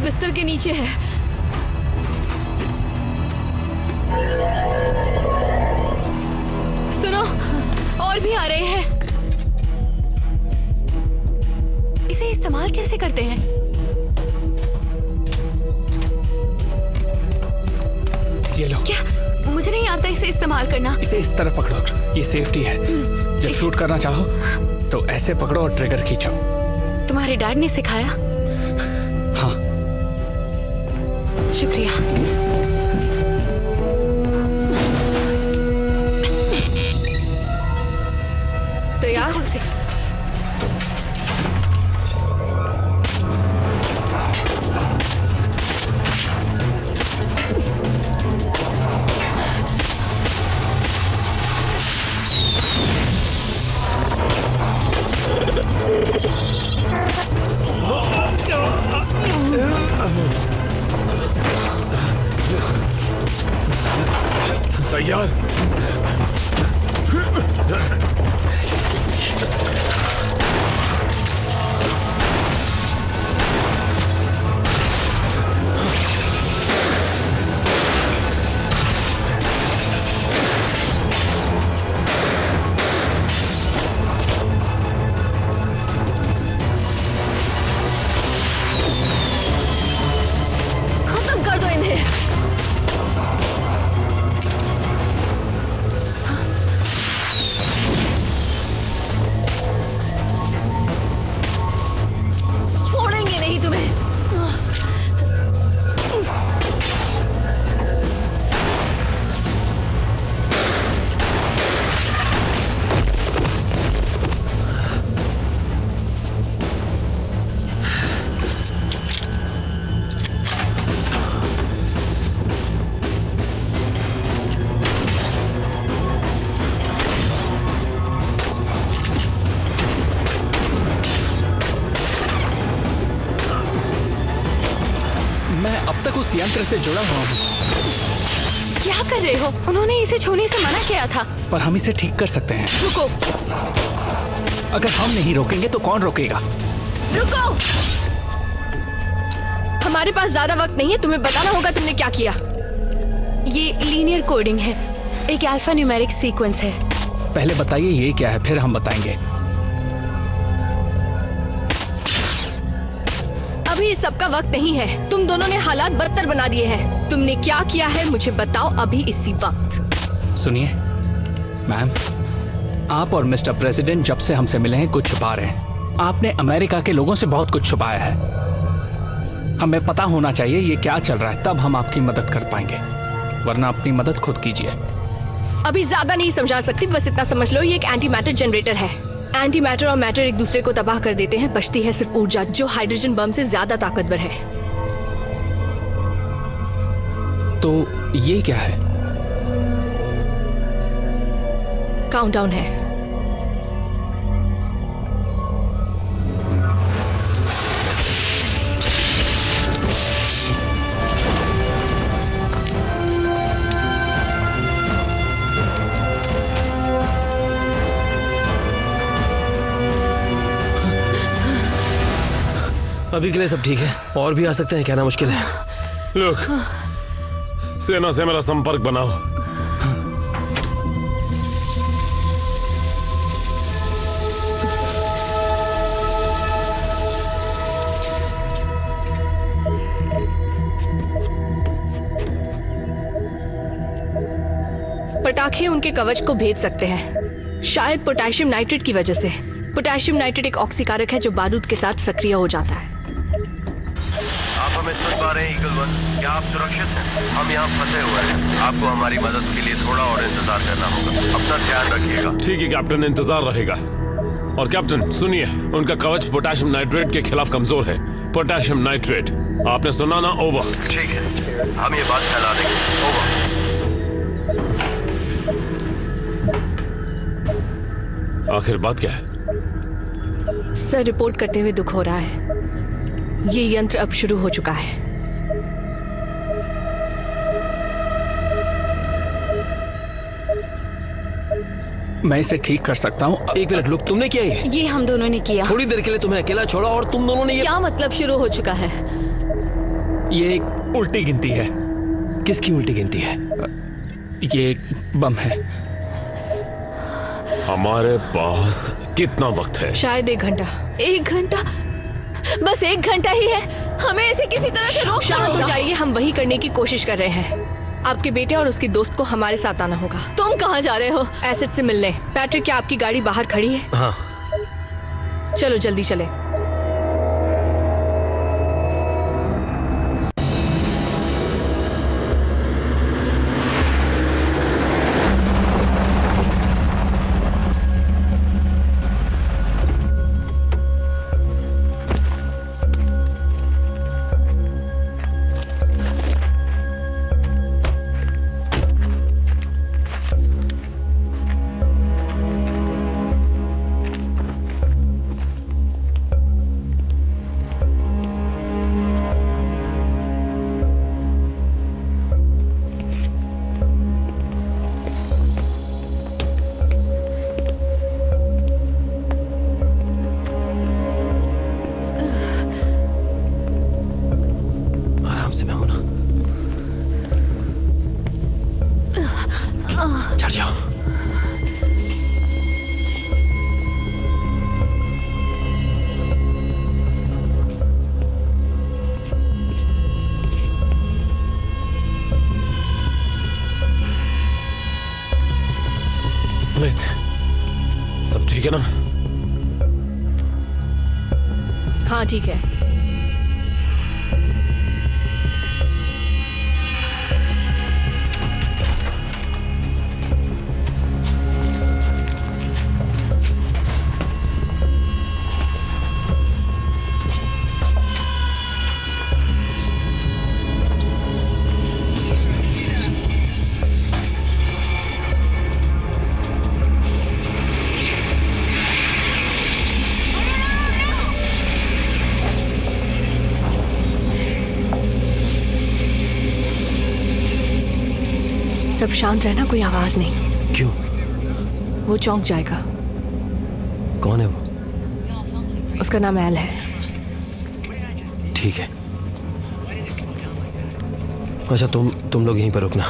बिस्तर के नीचे है। सुनो, और भी आ रहे हैं। इसे इस्तेमाल कैसे करते हैं? ये लो। क्या? मुझे नहीं आता इसे इस्तेमाल करना। इसे इस तरह पकड़ो, ये सेफ्टी है। जब शूट करना चाहो तो ऐसे पकड़ो और ट्रिगर खींचो। तुम्हारे डैड ने सिखाया? हाँ। शुक्रिया। तैयार हो से? तैयार? खत्म कर दो इन्हें। छोड़ेंगे नहीं तुम्हें। मैं अब तक उस यंत्र से जुड़ा हुआ हूँ, क्या कर रहे हो? उन्होंने इसे छूने से मना किया था। पर हम इसे ठीक कर सकते हैं। रुको, अगर हम नहीं रोकेंगे तो कौन रोकेगा? रुको। हमारे पास ज्यादा वक्त नहीं है, तुम्हें बताना होगा तुमने क्या किया। ये लीनियर कोडिंग है, एक अल्फा न्यूमेरिक सीक्वेंस है। पहले बताइए ये क्या है, फिर हम बताएंगे। अभी इस सबका वक्त नहीं है। तुम दोनों ने हालात बदतर बना दिए हैं। तुमने क्या किया है मुझे बताओ अभी इसी वक्त। सुनिए मैम, आप और मिस्टर प्रेसिडेंट जब से हमसे मिले हैं कुछ छुपा रहे हैं। आपने अमेरिका के लोगों से बहुत कुछ छुपाया है। हमें पता होना चाहिए ये क्या चल रहा है, तब हम आपकी मदद कर पाएंगे, वरना अपनी मदद खुद कीजिए। अभी ज्यादा नहीं समझा सकती, बस इतना समझ लो ये एक एंटी मैटर जनरेटर है। एंटी मैटर और मैटर एक दूसरे को तबाह कर देते हैं, बचती है सिर्फ ऊर्जा जो हाइड्रोजन बम से ज्यादा ताकतवर है। तो ये क्या है? काउंटडाउन है। अभी के लिए सब ठीक है, और भी आ सकते हैं, कहना मुश्किल है। लोग, सेना से मेरा संपर्क बनाओ। पटाखे उनके कवच को भेद सकते हैं, शायद पोटेशियम नाइट्रेट की वजह से। पोटेशियम नाइट्रेट एक ऑक्सीकारक है जो बारूद के साथ सक्रिय हो जाता है। आप हमें सुन पा रहे हैं ईगल वन? क्या आप सुरक्षित हैं? हम यहाँ फंसे हुए हैं। आपको हमारी मदद के लिए थोड़ा और इंतजार करना होगा। अपना ध्यान रखिएगा। ठीक है कैप्टन, इंतजार रहेगा। और कैप्टन सुनिए, उनका कवच पोटेशियम नाइट्रेट के खिलाफ कमजोर है। पोटेशियम नाइट्रेट, आपने सुना ना? ओवर। ठीक है, हम ये बात फैला देंगे। ओवर। आखिर बात क्या है? सर, रिपोर्ट करते हुए दुख हो रहा है। ये यंत्र अब शुरू हो चुका है। मैं इसे ठीक कर सकता हूँ। एक मिनट, लुक, तुमने किया ये हम दोनों ने किया। थोड़ी देर के लिए तुम्हें अकेला छोड़ा और तुम दोनों ने ये क्या मतलब शुरू हो चुका है? ये एक उल्टी गिनती है। किसकी उल्टी गिनती है? ये एक बम है। हमारे पास कितना वक्त है? शायद 1 घंटा। 1 घंटा? बस 1 घंटा ही है। हमें इसे किसी तरह से रोक। शांत हो जाइए, हम वही करने की कोशिश कर रहे हैं। आपके बेटे और उसकी दोस्त को हमारे साथ आना होगा। तुम कहाँ जा रहे हो? एसिड से मिलने। पैट्रिक, क्या आपकी गाड़ी बाहर खड़ी है? हाँ। चलो जल्दी चले। हाँ ठीक है। सब शांत रहना, कोई आवाज नहीं। क्यों? वो चौंक जाएगा। कौन है वो? उसका नाम एल है। ठीक है। अच्छा तुम लोग यहीं पर रुकना।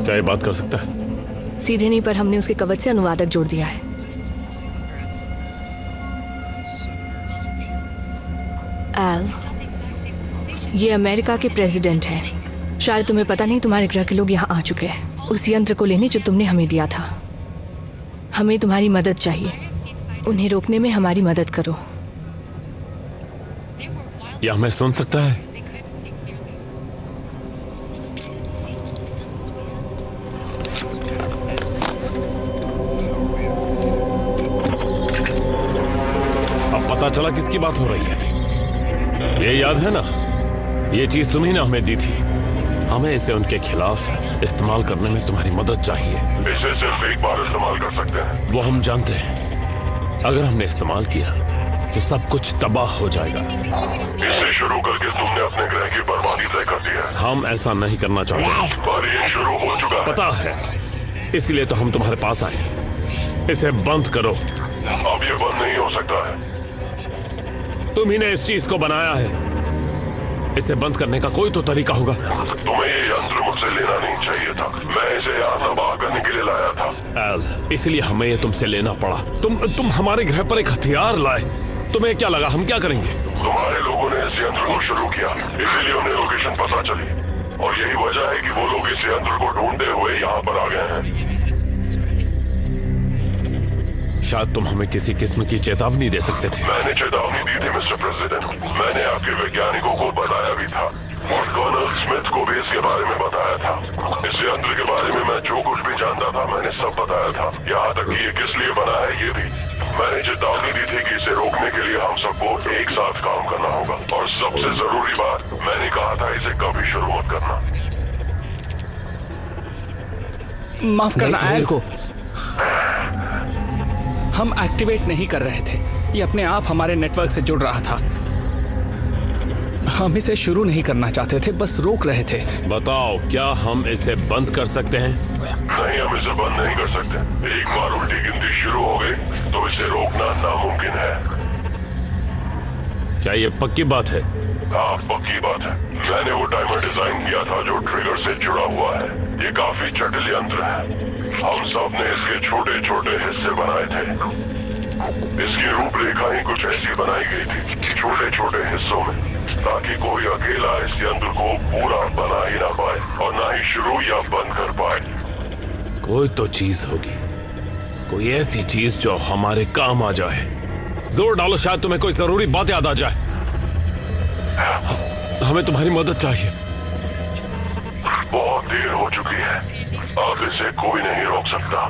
क्या ये बात कर सकता है? सीधे नहीं, पर हमने उसके कवच से अनुवादक जोड़ दिया है। एल, ये अमेरिका के प्रेसिडेंट हैं। शायद तुम्हें पता नहीं, तुम्हारे ग्रह के लोग यहाँ आ चुके हैं उस यंत्र को लेने जो तुमने हमें दिया था। हमें तुम्हारी मदद चाहिए। उन्हें रोकने में हमारी मदद करो। यह हमें सुन सकता है? अब पता चला किसकी बात हो रही है। ये याद है ना, ये चीज तुम्ही ने हमें दी थी। हमें इसे उनके खिलाफ इस्तेमाल करने में तुम्हारी मदद चाहिए। इसे सिर्फ एक बार इस्तेमाल कर सकते हैं। वो हम जानते हैं। अगर हमने इस्तेमाल किया तो सब कुछ तबाह हो जाएगा। इसे शुरू करके तुमने अपने ग्रह की बर्बादी तय कर दी है। हम ऐसा नहीं करना चाहते। पर ये शुरू हो चुका है। पता है, इसलिए तो हम तुम्हारे पास आए। इसे बंद करो। अब ये बंद नहीं हो सकता है। तुम्ही ने इस चीज को बनाया है। इसे बंद करने का कोई तो तरीका होगा। तुम्हें ये यंत्र मुझसे लेना नहीं चाहिए था। मैं इसे यहाँ तबाह करने के लिए लाया था। एल, इसलिए हमें ये तुमसे लेना पड़ा। तुम हमारे ग्रह पर एक हथियार लाए। तुम्हें क्या लगा हम क्या करेंगे? तुम्हारे लोगों ने इस यंत्र को शुरू किया, इसीलिए उन्हें लोकेशन पता चली। और यही वजह है कि वो लोग इस यंत्र को ढूंढते हुए यहाँ पर आ गए हैं। शायद तुम हमें किसी किस्म की चेतावनी दे सकते थे। मैंने चेतावनी दी थी मिस्टर प्रेसिडेंट। मैंने आपके वैज्ञानिकों को बताया भी था और कर्नल स्मिथ को भी इसके बारे में बताया था। इस यंत्र के बारे में मैं जो कुछ भी जानता था मैंने सब बताया था, यहाँ तक कि ये किस लिए बना है ये भी। मैंने चेतावनी दी थी कि इसे रोकने के लिए हम सबको एक साथ काम करना होगा। और सबसे जरूरी बात, मैंने कहा था इसे कभी शुरू मत करना। माफ करना एल को। हम एक्टिवेट नहीं कर रहे थे। ये अपने आप हमारे नेटवर्क से जुड़ रहा था। हम इसे शुरू नहीं करना चाहते थे, बस रोक रहे थे। बताओ, क्या हम इसे बंद कर सकते हैं? नहीं, हम इसे बंद नहीं कर सकते। एक बार उल्टी गिनती शुरू हो गई तो इसे रोकना नामुमकिन है। क्या ये पक्की बात है? हाँ, पक्की बात है। मैंने वो टाइमर डिजाइन किया था जो ट्रिगर से जुड़ा हुआ है। ये काफी जटिल यंत्र है। हम सब ने इसके छोटे छोटे हिस्से बनाए थे। इसकी रूपरेखा ही कुछ ऐसी बनाई गई थी, छोटे छोटे हिस्सों में, ताकि कोई अकेला इस यंत्र को पूरा बना ही ना पाए और ना ही शुरू या बंद कर पाए। कोई तो चीज होगी, कोई ऐसी चीज जो हमारे काम आ जाए। जोर डालो, शायद तुम्हें कोई जरूरी बात याद आ जाए। हमें तुम्हारी मदद चाहिए। बहुत देर हो चुकी है। अब इसे कोई नहीं रोक सकता।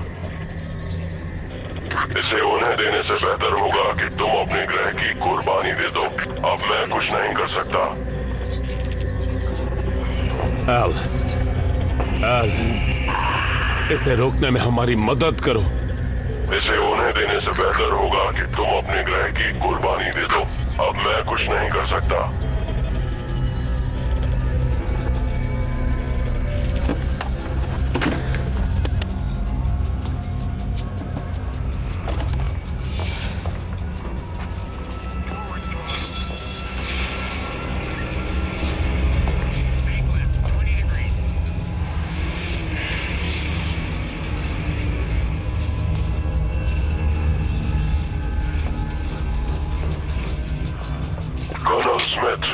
इसे उन्हें देने से बेहतर होगा कि तुम अपने ग्रह की कुर्बानी दे दो। अब मैं कुछ नहीं कर सकता। एल, इसे रोकने में हमारी मदद करो। इसे उन्हें देने से बेहतर होगा कि तुम अपने ग्रह की कुर्बानी दे दो। अब मैं कुछ नहीं कर सकता। कर्नल स्मिथ,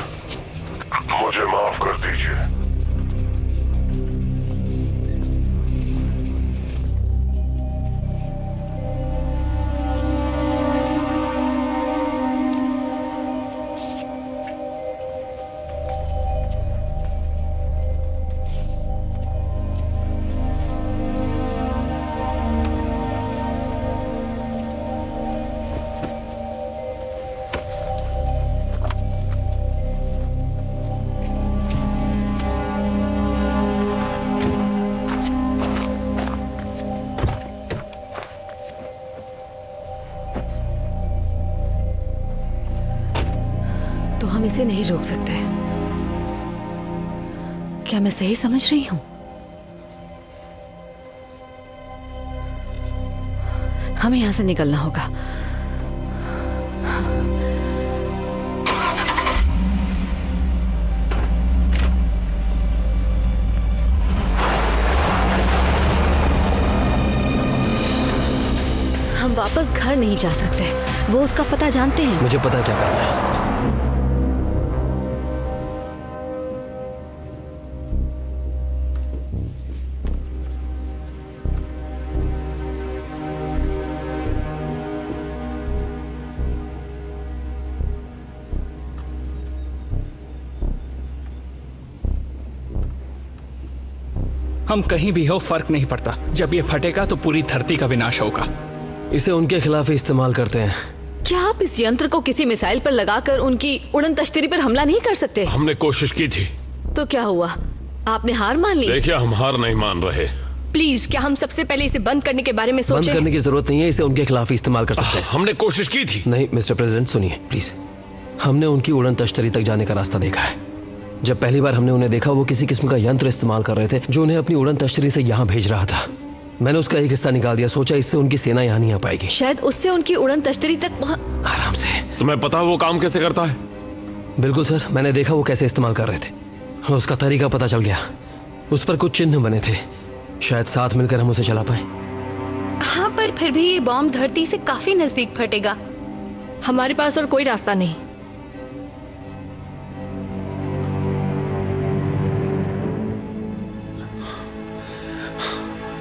इसे नहीं रोक सकते। क्या मैं सही समझ रही हूं? हमें यहां से निकलना होगा। हम वापस घर नहीं जा सकते। वो उसका पता जानते हैं। मुझे पता है क्या करना है। हम कहीं भी हो फर्क नहीं पड़ता। जब ये फटेगा तो पूरी धरती का विनाश होगा। इसे उनके खिलाफ ही इस्तेमाल करते हैं। क्या आप इस यंत्र को किसी मिसाइल पर लगाकर उनकी उड़न तश्तरी पर हमला नहीं कर सकते? हमने कोशिश की थी। तो क्या हुआ? आपने हार मान ली? देखिए, हम हार नहीं मान रहे। प्लीज, क्या हम सबसे पहले इसे बंद करने के बारे में सोचें? बंद करने की जरूरत नहीं है, इसे उनके खिलाफ ही इस्तेमाल कर सकते हैं। हमने कोशिश की थी। नहीं मिस्टर प्रेसिडेंट, सुनिए प्लीज। हमने उनकी उड़न तश्तरी तक जाने का रास्ता देखा है। जब पहली बार हमने उन्हें देखा, वो किसी किस्म का यंत्र इस्तेमाल कर रहे थे जो उन्हें अपनी उड़न तश्तरी से यहाँ भेज रहा था। मैंने उसका एक हिस्सा निकाल दिया। सोचा इससे उनकी सेना यहाँ नहीं आ पाएगी। शायद उससे उनकी उड़न तश्तरी तक आराम से। तुम्हें पता है वो काम कैसे करता है? बिल्कुल सर, मैंने देखा वो कैसे इस्तेमाल कर रहे थे। उसका तरीका पता चल गया। उस पर कुछ चिन्ह बने थे। शायद साथ मिलकर हम उसे चला पाए। हाँ, पर फिर भी ये बॉम्ब धरती से काफी नजदीक फटेगा। हमारे पास और कोई रास्ता नहीं।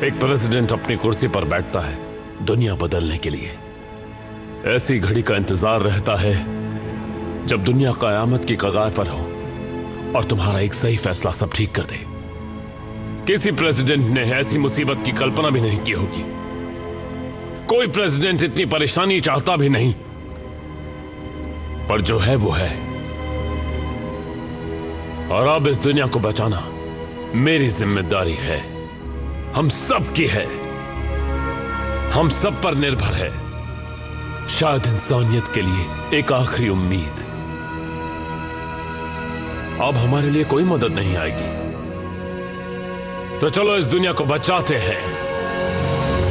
एक प्रेसिडेंट अपनी कुर्सी पर बैठता है दुनिया बदलने के लिए। ऐसी घड़ी का इंतजार रहता है जब दुनिया कयामत की कगार पर हो और तुम्हारा एक सही फैसला सब ठीक कर दे। किसी प्रेसिडेंट ने ऐसी मुसीबत की कल्पना भी नहीं की होगी। कोई प्रेसिडेंट इतनी परेशानी चाहता भी नहीं, पर जो है वो है। और अब इस दुनिया को बचाना मेरी जिम्मेदारी है। हम सब की है। हम सब पर निर्भर है। शायद इंसानियत के लिए एक आखिरी उम्मीद। अब हमारे लिए कोई मदद नहीं आएगी, तो चलो इस दुनिया को बचाते हैं।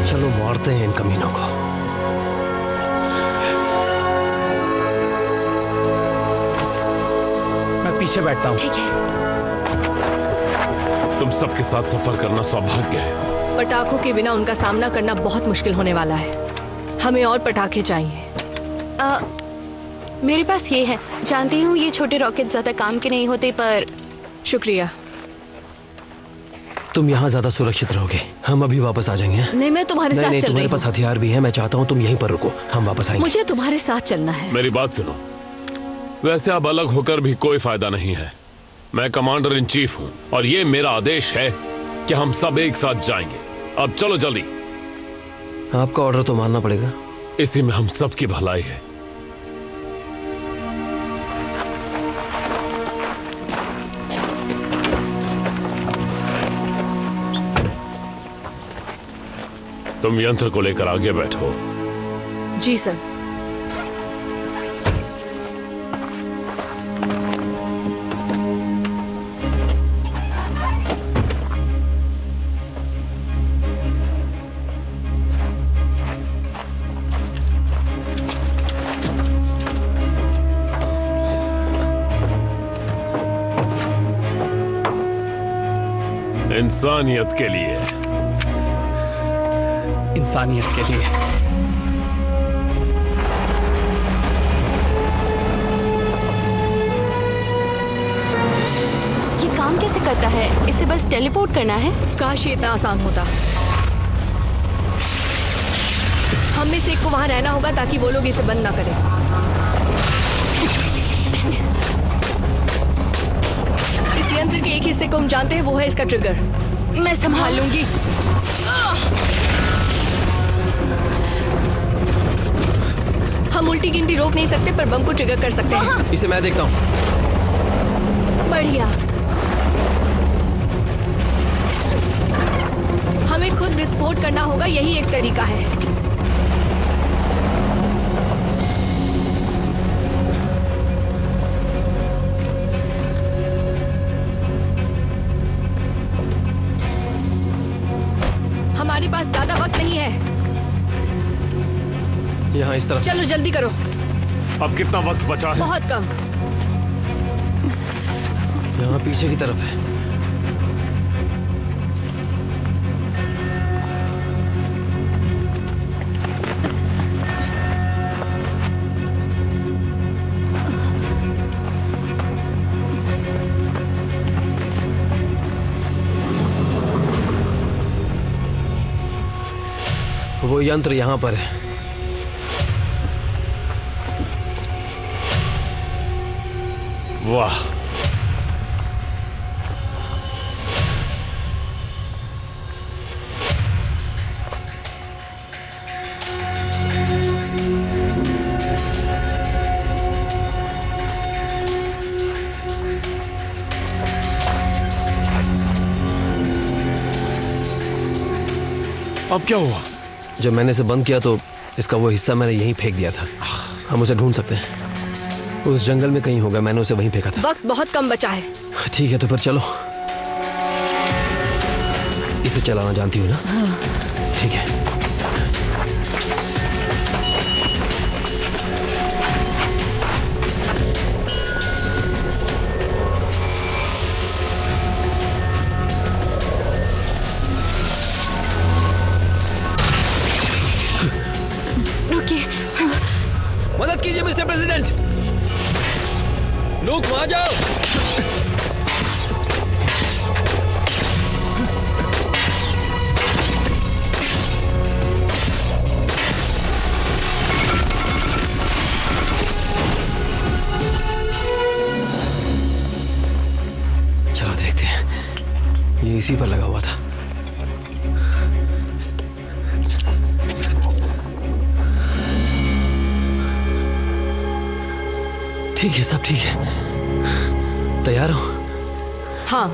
चलो मारते हैं इन कमीनों को। मैं पीछे बैठता हूं। ठीक है। तुम सबके साथ सफर करना सौभाग्य है। पटाखों के बिना उनका सामना करना बहुत मुश्किल होने वाला है। हमें और पटाखे चाहिए। मेरे पास ये है। जानती हूँ ये छोटे रॉकेट ज्यादा काम के नहीं होते, पर शुक्रिया। तुम यहाँ ज्यादा सुरक्षित रहोगे। हम अभी वापस आ जाएंगे। नहीं, मैं तुम्हारे साथ चल रही हूँ। तुम्हारे पास हथियार भी है। मैं चाहता हूँ तुम यहीं पर रुको, हम वापस आएंगे। मुझे तुम्हारे साथ चलना है। मेरी बात सुनो। वैसे अब अलग होकर भी कोई फायदा नहीं है। मैं कमांडर इन चीफ हूं और ये मेरा आदेश है कि हम सब एक साथ जाएंगे। अब चलो जल्दी। आपका ऑर्डर तो मानना पड़ेगा। इसी में हम सब की भलाई है। तुम यंत्र को लेकर आगे बैठो। जी सर। इंसानियत के लिए। इंसानियत के लिए। ये काम कैसे करता है? इसे बस टेलीपोर्ट करना है? काश ये इतना आसान होता। हम में से एक को वहां रहना होगा ताकि वो लोग इसे बंद ना करें। इस यंत्र के एक हिस्से को हम जानते हैं, वो है इसका ट्रिगर। मैं संभाल लूंगी। हम उल्टी गिनती रोक नहीं सकते, पर बम को ट्रिगर कर सकते हैं। इसे मैं देखता हूं। बढ़िया। हमें खुद विस्फोट करना होगा, यही एक तरीका है। हमारे पास ज्यादा वक्त नहीं है। यहाँ इस तरफ। चलो जल्दी करो। अब कितना वक्त बचा है? बहुत कम। यहाँ पीछे की तरफ है। वो यंत्र यहां पर है। वाह, अब क्या हुआ? जब मैंने इसे बंद किया तो इसका वो हिस्सा मैंने यहीं फेंक दिया था। हम उसे ढूंढ सकते हैं। उस जंगल में कहीं होगा, मैंने उसे वहीं फेंका था। वक्त बहुत कम बचा है। ठीक है तो फिर चलो। इसे चलाना जानती हो ना? ठीक है। मदद कीजिए मिस्टर प्रेसिडेंट। लूक वहां जाओ। चलो देखते हैं। ये इसी पर लगा हुआ था। ठीक है, सब ठीक है। तैयार हो? हाँ।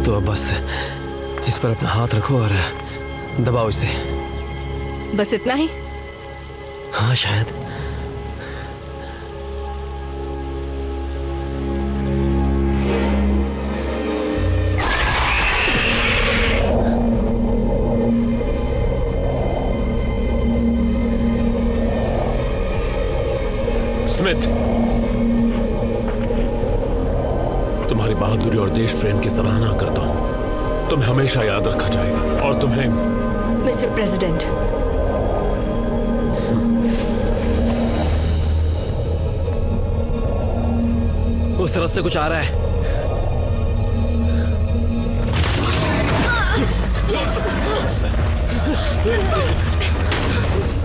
तो अब बस इस पर अपना हाथ रखो और दबाओ इसे। बस इतना ही? हाँ शायद। स्मिथ, तुम्हारी बहादुरी और देश प्रेम की सराहना करता हूं। तुम्हें हमेशा याद रखा जाएगा। और तुम्हें मिस्टर प्रेसिडेंट। उस तरफ से कुछ आ रहा है।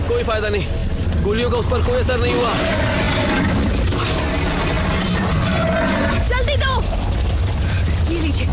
कोई फायदा नहीं, गोलियों का उस पर कोई असर नहीं हुआ। जल्दी दो। ये लीजिए।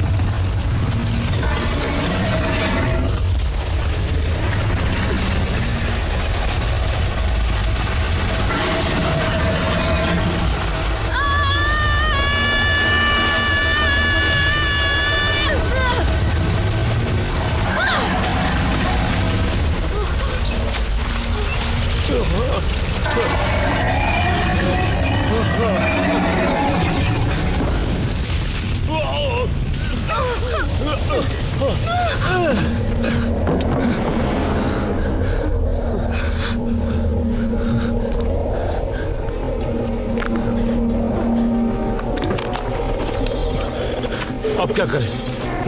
अब क्या करें?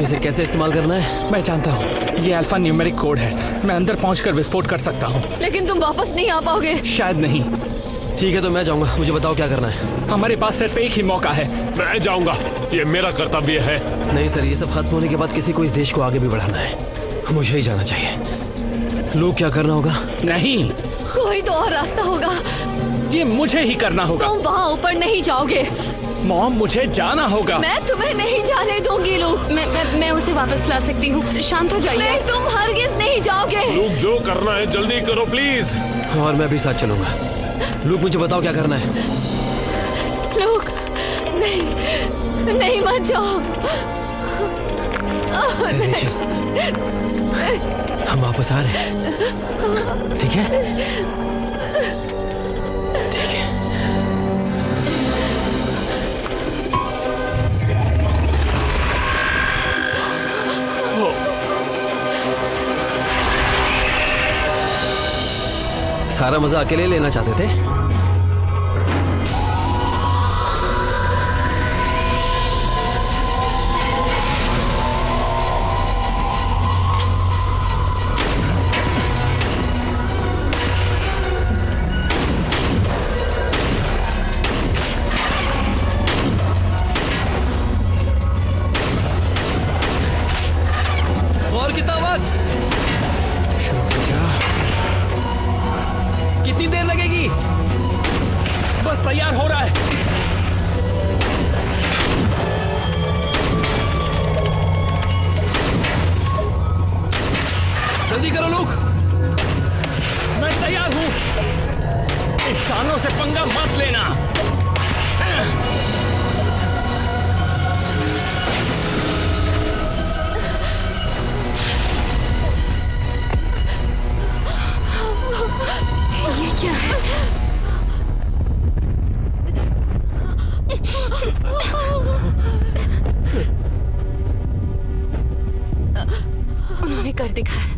इसे कैसे इस्तेमाल करना है? मैं जानता हूँ। ये अल्फा न्यूमेरिक कोड है। मैं अंदर पहुंचकर विस्फोट कर सकता हूँ। लेकिन तुम वापस नहीं आ पाओगे। शायद नहीं। ठीक है तो मैं जाऊंगा। मुझे बताओ क्या करना है। हमारे पास सिर्फ एक ही मौका है। मैं जाऊंगा, ये मेरा कर्तव्य है। नहीं सर, ये सब खत्म होने के बाद किसी को इस देश को आगे भी बढ़ाना है। मुझे ही जाना चाहिए। लोग क्या करना होगा? नहीं, कोई तो और रास्ता होगा। ये मुझे ही करना होगा। तुम वहाँ ऊपर नहीं जाओगे। मॉम, मुझे जाना होगा। मैं तुम्हें नहीं जाने दूंगी लूक। मैं उसे वापस ला सकती हूँ। शांत हो जाइए। नहीं, तुम हरगिज नहीं जाओगे। लूक, जो करना है जल्दी करो प्लीज। और मैं भी साथ चलूंगा। लूक, मुझे बताओ क्या करना है। लूक, नहीं मत जाओ। हम वापस आ रहे हैं। ठीक है? ठीक है। सारा मजा अकेले लेना चाहते थे? और कितना वक्त? कितनी देर लगेगी? बस तैयार हो रहा है। जल्दी करो लूक। मैं तैयार हूं। इंसानों से पंगा मत लेना। ये क्या है? उन्होंने कर दिखाया।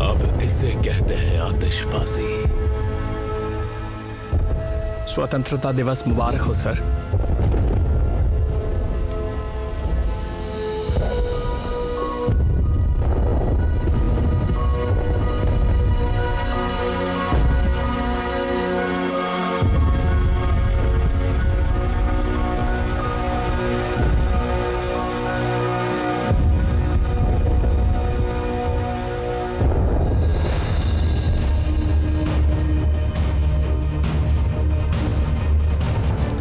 अब इसे कहते हैं आतिशबाजी। स्वतंत्रता दिवस मुबारक हो sir.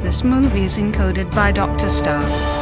This movie is encoded by Dr. Star.